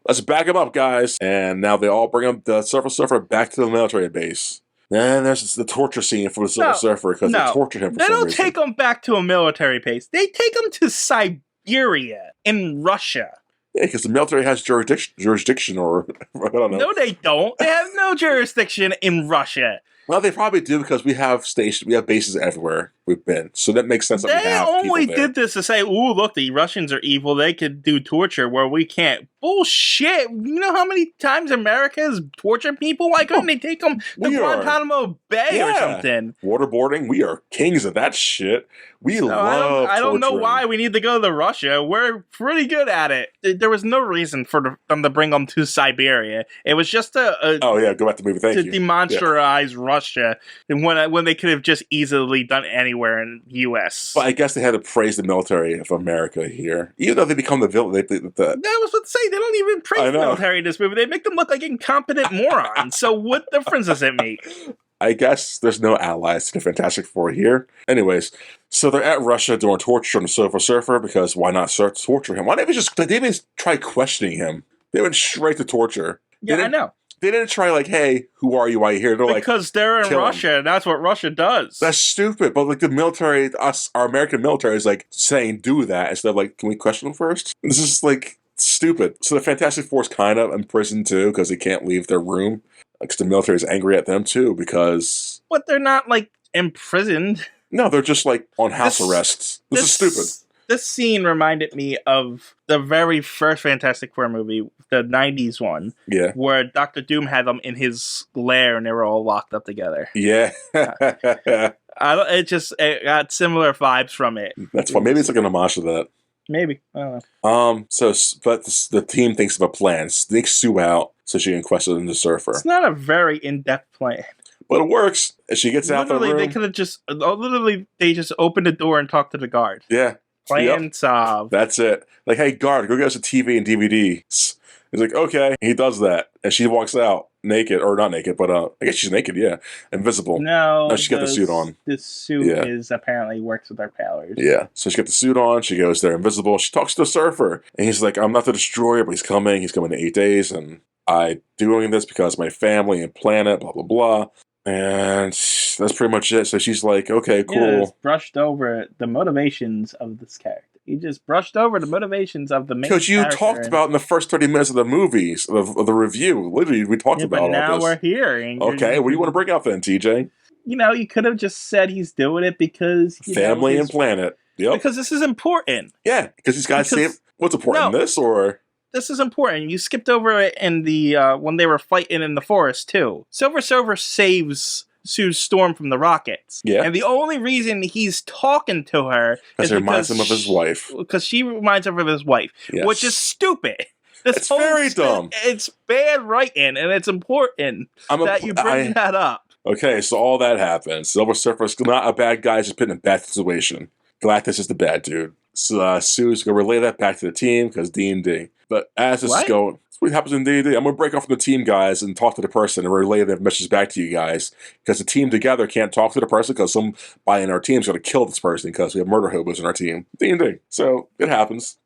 let's back him up, guys. And now they all bring him the Silver Surfer back to the military base. And there's the torture scene for the Silver Surfer because they tortured him for some reason. They don't take him back to a military base. They take him to Siberia in Russia. Yeah, because the military has jurisdiction, or I don't know. No, they don't. They have no jurisdiction in Russia. Well, they probably do because we have bases everywhere we've been, so that makes sense. That they only did this to say, "Ooh, look, the Russians are evil. They could do torture where we can't." Bullshit! You know how many times America has tortured people? Why couldn't they take them to Guantanamo Bay or something? Waterboarding. We are kings of that shit. We love. I don't know why we need to go to Russia. We're pretty good at it. There was no reason for them to bring them to Siberia. It was just go back to the movie. Thank you. To demonstratize Russia, and when they could have just easily done anywhere in the U.S. But I guess they had to praise the military of America here, even though they become the villain. I was about to say they don't even praise the military in this movie. They make them look like incompetent morons. So what difference does it make? I guess there's no allies to the Fantastic Four here. Anyways, so they're at Russia doing torture on the Silver Surfer because why not start to torture him? Why didn't they even try questioning him? They went straight to torture. Yeah, I know. They didn't try like, hey, who are you? Why are you here? They're because they're in Russia, and that's what Russia does. That's stupid. But like the military, our American military is like saying do that instead of like, can we question them first? This is like stupid. So the Fantastic Four is kind of imprisoned too because they can't leave their room. Because the military is angry at them too because... But they're not like imprisoned. No, they're just like on house arrests. This is stupid. This scene reminded me of the very first Fantastic Four movie, the 90s one. Yeah. Where Dr. Doom had them in his lair and they were all locked up together. Yeah. It got similar vibes from it. That's fine. Maybe it's like an homage to that. Maybe. I don't know. But the team thinks of a plan. Sneaks Sue out so she can question the Surfer. It's not a very in-depth plan. But it works. As she gets out the room. They could have just... they just opened the door and talked to the guard. Yeah. Plan solved. That's it. Like, hey, guard, go get us a TV and DVDs. He's like, okay. He does that. And she walks out naked. Or not naked, but I guess she's naked, yeah. Invisible. No, she got the suit on. The suit is apparently works with her powers. Yeah. So she got the suit on. She goes there invisible. She talks to the Surfer. And he's like, I'm not the Destroyer, but he's coming. He's coming in 8 days. And I'm doing this because my family and planet, blah, blah, blah. And that's pretty much it. So she's like, okay, cool. Yeah, it's brushed over the motivations of this character. He just brushed over the motivations of the main character. Because you talked about in the first 30 minutes of the movies, of the review. Literally, we talked about all this. But now we're here. Okay, what do you want to bring up then, TJ? You could have just said he's doing it because... family and planet. Yep. Because this is important. Yeah, because he's got to save... What's important, this or... This is important. You skipped over it in the when they were fighting in the forest too. Silver Surfer saves Sue Storm from the rockets. Yeah. And the only reason he's talking to her is because it reminds him of his wife. Because she reminds him of his wife, which is stupid. It's very dumb. It's bad writing, and it's important that you bring that up. Okay, so all that happens. Silver Surfer's not a bad guy, just put in a bad situation. Galactus is the bad dude. So Sue's going to relay that back to the team because D&D. But as this is going, that's what happens in D&D. I'm going to break off from the team guys and talk to the person and relay their message back to you guys. Because the team together can't talk to the person because somebody in our team is going to kill this person because we have murder hobos in our team. D&D. So it happens.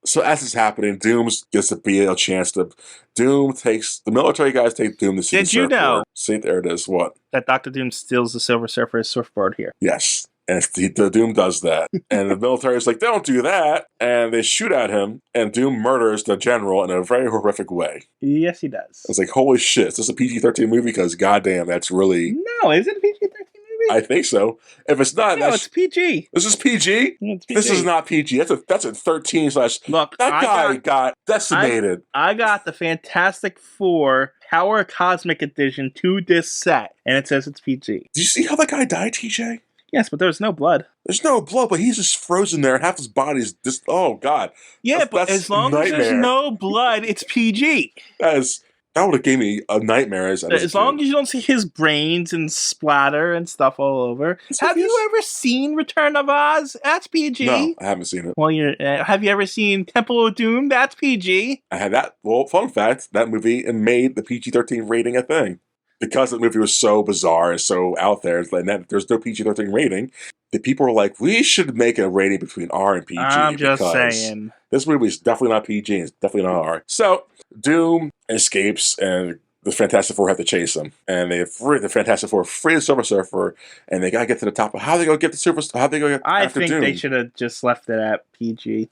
So as it's happening, Doom gets to be a chance to. The military guys take Doom to see the Did you surfboard. know See, there it is. What? that Dr. Doom steals the Silver Surfer's surfboard here? Yes. And the Doom does that. And the military is like, don't do that. And they shoot at him, and Doom murders the general in a very horrific way. Yes, he does. It's like, holy shit, is this a PG-13 movie? Because goddamn, that's really... No, is it a PG-13 movie? I think so. If it's not, No, it's PG. This is PG? It's PG. This is not PG. That's a 13 slash... Look, that guy got decimated. I got the Fantastic Four Power Cosmic Edition 2-disc set, and it says it's PG. Did you see how that guy died, TJ? Yes, but there's no blood. There's no blood, but he's just frozen there, and half his body's just... Oh, God. Yeah, but as long as there's no blood, it's PG. That would have gave me a nightmare as long as you don't see his brains and splatter and stuff all over. Have you ever seen Return of Oz? That's PG. No, I haven't seen it. Well, have you ever seen Temple of Doom? That's PG. I had that. Well, fun fact, that movie made the PG-13 rating a thing. Because the movie was so bizarre and so out there, and there's no PG-13 rating, the people were like, we should make a rating between R and PG. I'm just saying. This movie is definitely not PG, and it's definitely not R. So, Doom escapes, and the Fantastic Four have to chase him. And the Fantastic Four free the Silver Surfer, and they gotta get to the top of how they go get the Silver Surfer. How they go get I after think Doom. they should have just left it at PG.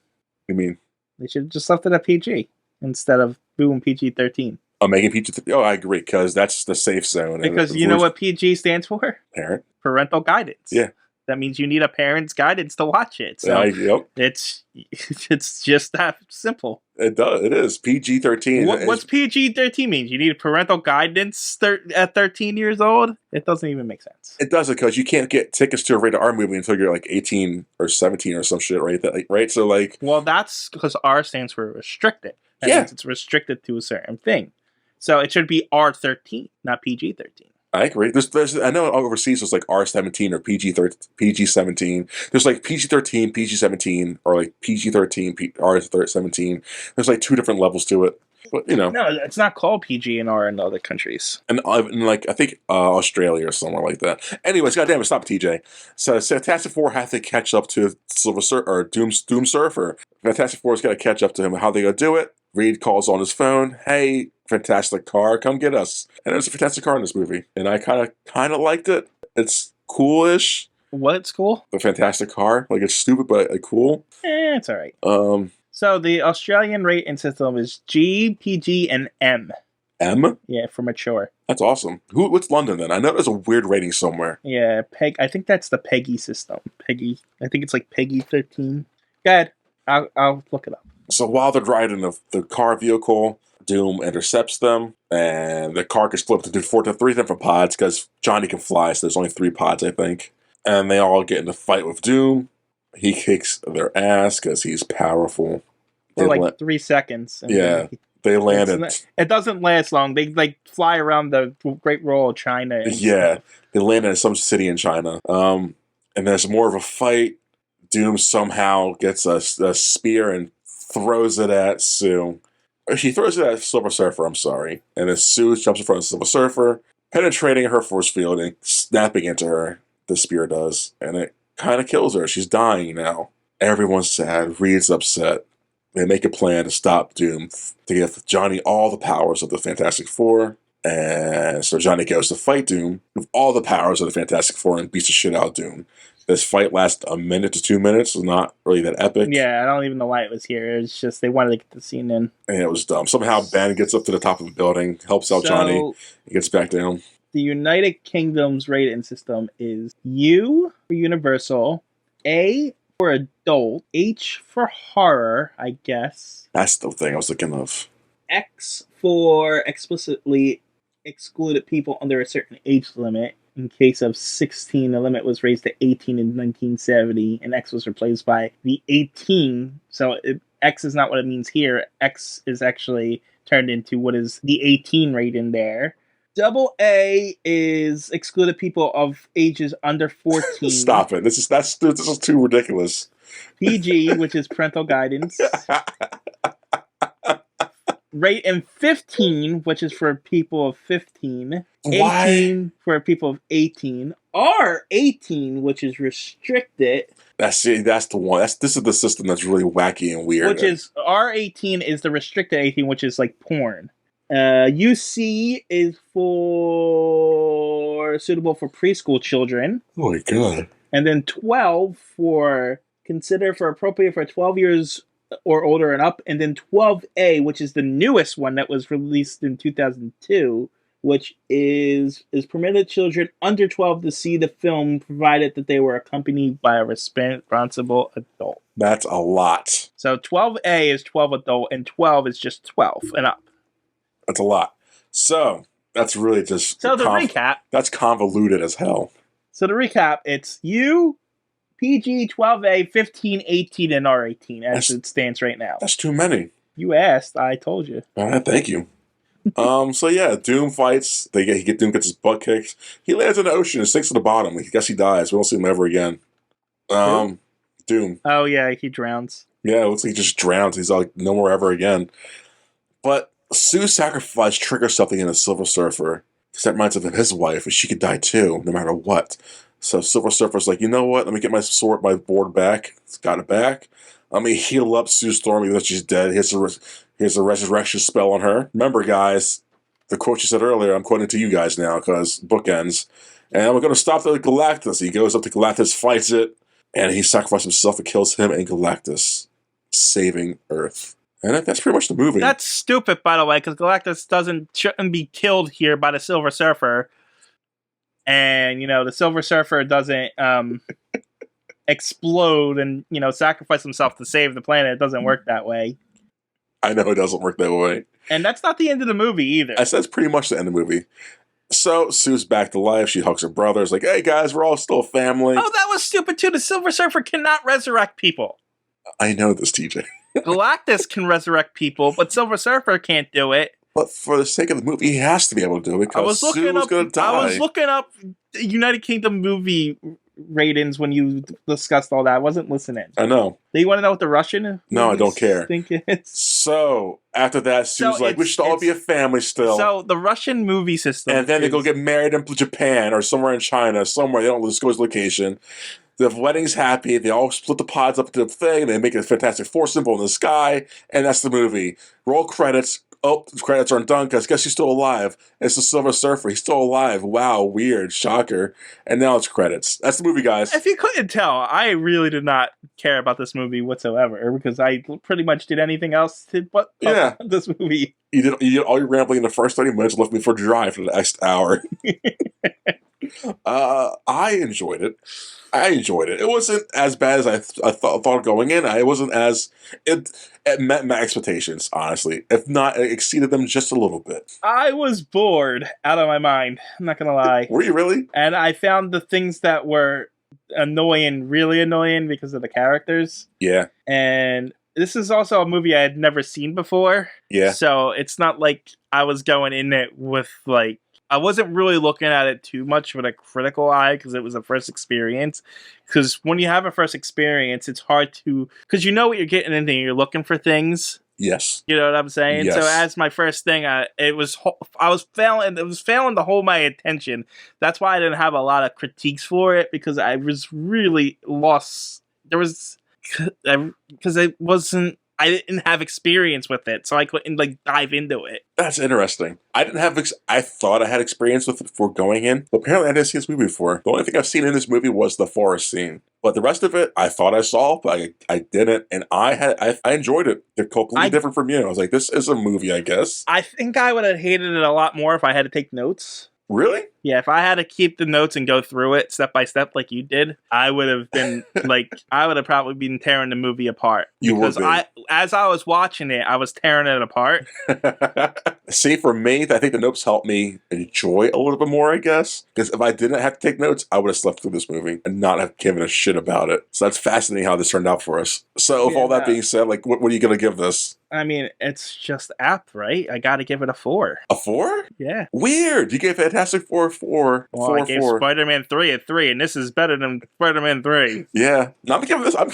You mean? They should have just left it at PG instead of doing PG-13. Oh, making PG-13? Oh, I agree, because that's the safe zone. Because you know what PG stands for? Parent. Parental guidance. Yeah. That means you need a parent's guidance to watch it. So yep. It's just that simple. It does. It is PG-13. What's PG-13 means? You need parental guidance at 13 years old? It doesn't even make sense. It doesn't, because you can't get tickets to a rated R movie until you're like 18 or 17 or some shit, right? Right. So like, well, that's because R stands for restricted. That means it's restricted to a certain thing. So it should be R13, not PG-13. I agree. I know overseas there's like R17 or PG-17. There's like PG-13, PG-17, or like PG-13, R-17. There's like two different levels to it. But, you know. No, it's not called PG and R in other countries. And like, I think Australia or somewhere like that. Anyways, goddamn it, stop, TJ. So Fantastic Four have to catch up to Doom Surfer. Fantastic Four's got to catch up to him. How they gonna do it? Reed calls on his phone. Hey, Fantastic Car, come get us. And there's a Fantastic Car in this movie, and I kind of liked it. It's coolish. What's cool? The Fantastic Car, like it's stupid but cool. It's all right. So the Australian rating system is G, PG, and M. M? Yeah, for mature. That's awesome. What's London then? I know there's a weird rating somewhere. Yeah, I think that's the Peggy system. Peggy. I think it's like Peggy 13. Go ahead. I'll look it up. So while they're riding the car vehicle, Doom intercepts them, and the car gets flipped into three different pods because Johnny can fly, so there's only 3 pods, I think. And they all get in a fight with Doom. He kicks their ass because he's powerful. For like 3 seconds. Yeah, they land it. It doesn't last long. They like fly around the Great Wall of China. Yeah, they land in some city in China. And there's more of a fight. Doom somehow gets a spear and throws it at Sue. She throws it at Silver Surfer, I'm sorry. And then Sue jumps in front of Silver Surfer, penetrating her force field and snapping into her. The spear does. And it kind of kills her. She's dying now. Everyone's sad. Reed's upset. They make a plan to stop Doom, to give Johnny all the powers of the Fantastic Four. And so Johnny goes to fight Doom with all the powers of the Fantastic Four and beats the shit out of Doom. This fight lasts a minute to 2 minutes. It's not really that epic. Yeah, I don't even know why it was here. It's just they wanted to get the scene in. And it was dumb. Somehow Ben gets up to the top of the building, helps out Johnny, he gets back down. The United Kingdom's rating system is U for Universal, A for Adult, H for Horror, I guess. That's the thing I was thinking of. X for explicitly excluded people under a certain age limit. In case of 16, the limit was raised to 18 in 1970, and X was replaced by the 18. So X is not what it means here. X is actually turned into what is the 18 rating there. Double A is excluded people of ages under 14. Stop it. This is too ridiculous. PG, which is parental guidance. Rating 15, which is for people of 15. Why? 18 for people of 18. R18, which is restricted. That's it. That's the one. This is the system that's really wacky and weird. Which is R18 is the restricted 18, which is like porn. UC is for suitable for preschool children. Oh my god. And then 12 for consider for appropriate for 12 years or older and up. And then 12A, which is the newest one that was released in 2002, which is permitted children under 12 to see the film provided that they were accompanied by a responsible adult. That's a lot. So 12A is 12 adult and 12 is just 12 and up. That's a lot. So that's really just... So the recap... That's convoluted as hell. So to recap, it's U, PG, 12A, 15, 18, and R18 as it stands right now. That's too many. You asked, I told you. All right, thank you. So yeah, Doom fights. Doom gets his butt kicked. He lands in the ocean and sinks to the bottom. I guess he dies. We don't see him ever again. Doom. Oh yeah, he drowns. Yeah, it looks like he just drowns. He's like no more ever again. But Sue's sacrifice triggers something in the Silver Surfer. That reminds him of his wife, and she could die too, no matter what. So Silver Surfer's like, you know what? Let me get my board back. It's got it back. Let me heal up Sue Storm even though she's dead. Here's a resurrection spell on her. Remember, guys, the quote you said earlier, I'm quoting to you guys now because bookends. And we're going to stop the Galactus. He goes up to Galactus, fights it, and he sacrifices himself and kills him and Galactus, saving Earth. And that's pretty much the movie. That's stupid, by the way, because Galactus shouldn't be killed here by the Silver Surfer. And, the Silver Surfer doesn't explode and, sacrifice himself to save the planet. It doesn't work that way. I know it doesn't work that way. And that's not the end of the movie either. That's pretty much the end of the movie. So Sue's back to life. She hugs her brother. It's like, hey, guys, we're all still a family. Oh, that was stupid, too. The Silver Surfer cannot resurrect people. I know this, TJ. Galactus can resurrect people, but Silver Surfer can't do it. But for the sake of the movie, he has to be able to do it because Sue was going to die. I was looking up United Kingdom movie ratings when you discussed all that. I wasn't listening. I know. Do you want to know what the Russian? No, I don't care. Think is? So after that, Sue's like, we should all be a family still. So the Russian movie system, and then they go get married in Japan or somewhere in China, somewhere they don't disclose location. The wedding's happy. They all split the pods up into a thing. They make a Fantastic Four symbol in the sky, and that's the movie. Roll credits. Oh, the credits aren't done because guess he's still alive. It's the Silver Surfer. He's still alive. Wow, weird, shocker. And now it's credits. That's the movie, guys. If you couldn't tell, I really did not care about this movie whatsoever because I pretty much did anything else but this movie. You did all your rambling in the first 30 minutes, left me for dry for the next hour. I enjoyed it. It wasn't as bad as I thought going in. It met my expectations, honestly. If not, it exceeded them just a little bit. I was bored out of my mind. I'm not going to lie. Were you really? And I found the things that were annoying, really annoying because of the characters. Yeah. And this is also a movie I had never seen before. Yeah. So it's not like I was going in it with I wasn't really looking at it too much with a critical eye because it was a first experience. Because when you have a first experience, it's hard to... Because you know what you're getting into and you're looking for things. Yes. You know what I'm saying? Yes. So as my first thing, it was failing to hold my attention. That's why I didn't have a lot of critiques for it because I was really lost. Because I didn't have experience with it, so I couldn't dive into it. That's interesting. I didn't have. I thought I had experience with it before going in, but apparently I didn't see this movie before. The only thing I've seen in this movie was the forest scene, but the rest of it I thought I saw, but I didn't, and I enjoyed it. They're completely different from you. I was like, this is a movie, I guess. I think I would have hated it a lot more if I had to take notes. Really? Yeah, if I had to keep the notes and go through it step by step like you did, I would have been I would have probably been tearing the movie apart. Because as I was watching it, I was tearing it apart. See, for me, I think the notes helped me enjoy a little bit more, I guess. Because if I didn't have to take notes, I would have slept through this movie and not have given a shit about it. So that's fascinating how this turned out for us. So with all that being said, what are you going to give this? I mean, it's just apt, right? I got to give it a 4. A 4? Yeah. Weird. You gave Fantastic Four a 4. Well, I gave Spider-Man 3 a 3, and this is better than Spider-Man 3. Yeah. No, I'm giving this. I'm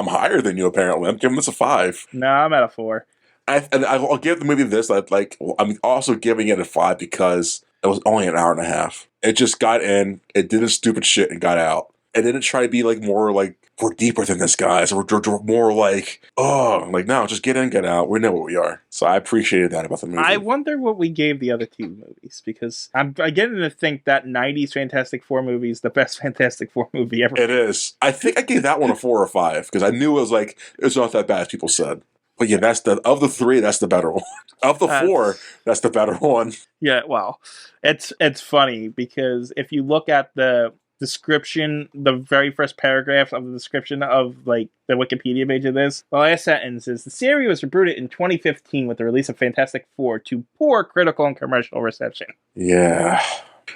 higher than you apparently. I'm giving this a 5. No, I'm at a 4. I'll give the movie this. I'm also giving it a 5 because It was only an hour and a half. It just got in, it did its stupid shit and got out. It didn't try to be like more like, we're deeper than this, guys. We're more like, oh, like, no, just get in, get out. We know what we are. So I appreciated that about the movie. I wonder what we gave the other two movies, because I'm beginning to think that 90s Fantastic Four movie is the best Fantastic Four movie ever. It is. I think I gave that one a 4 or 5 because I knew it was not that bad as people said. But yeah, of the 3, that's the better one. Of the 4, that's the better one. Yeah, well, it's funny because if you look at the description, the very first paragraph of the description of like the Wikipedia page of this, the last sentence is, the series was rebooted in 2015 with the release of Fantastic Four to poor critical and commercial reception. Yeah.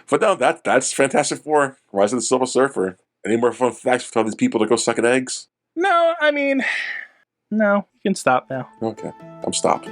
But no, that's Fantastic Four, Rise of the Silver Surfer. Any more fun facts to tell these people to go sucking eggs? No, I mean, no, you can stop now. Okay, I'm stopped.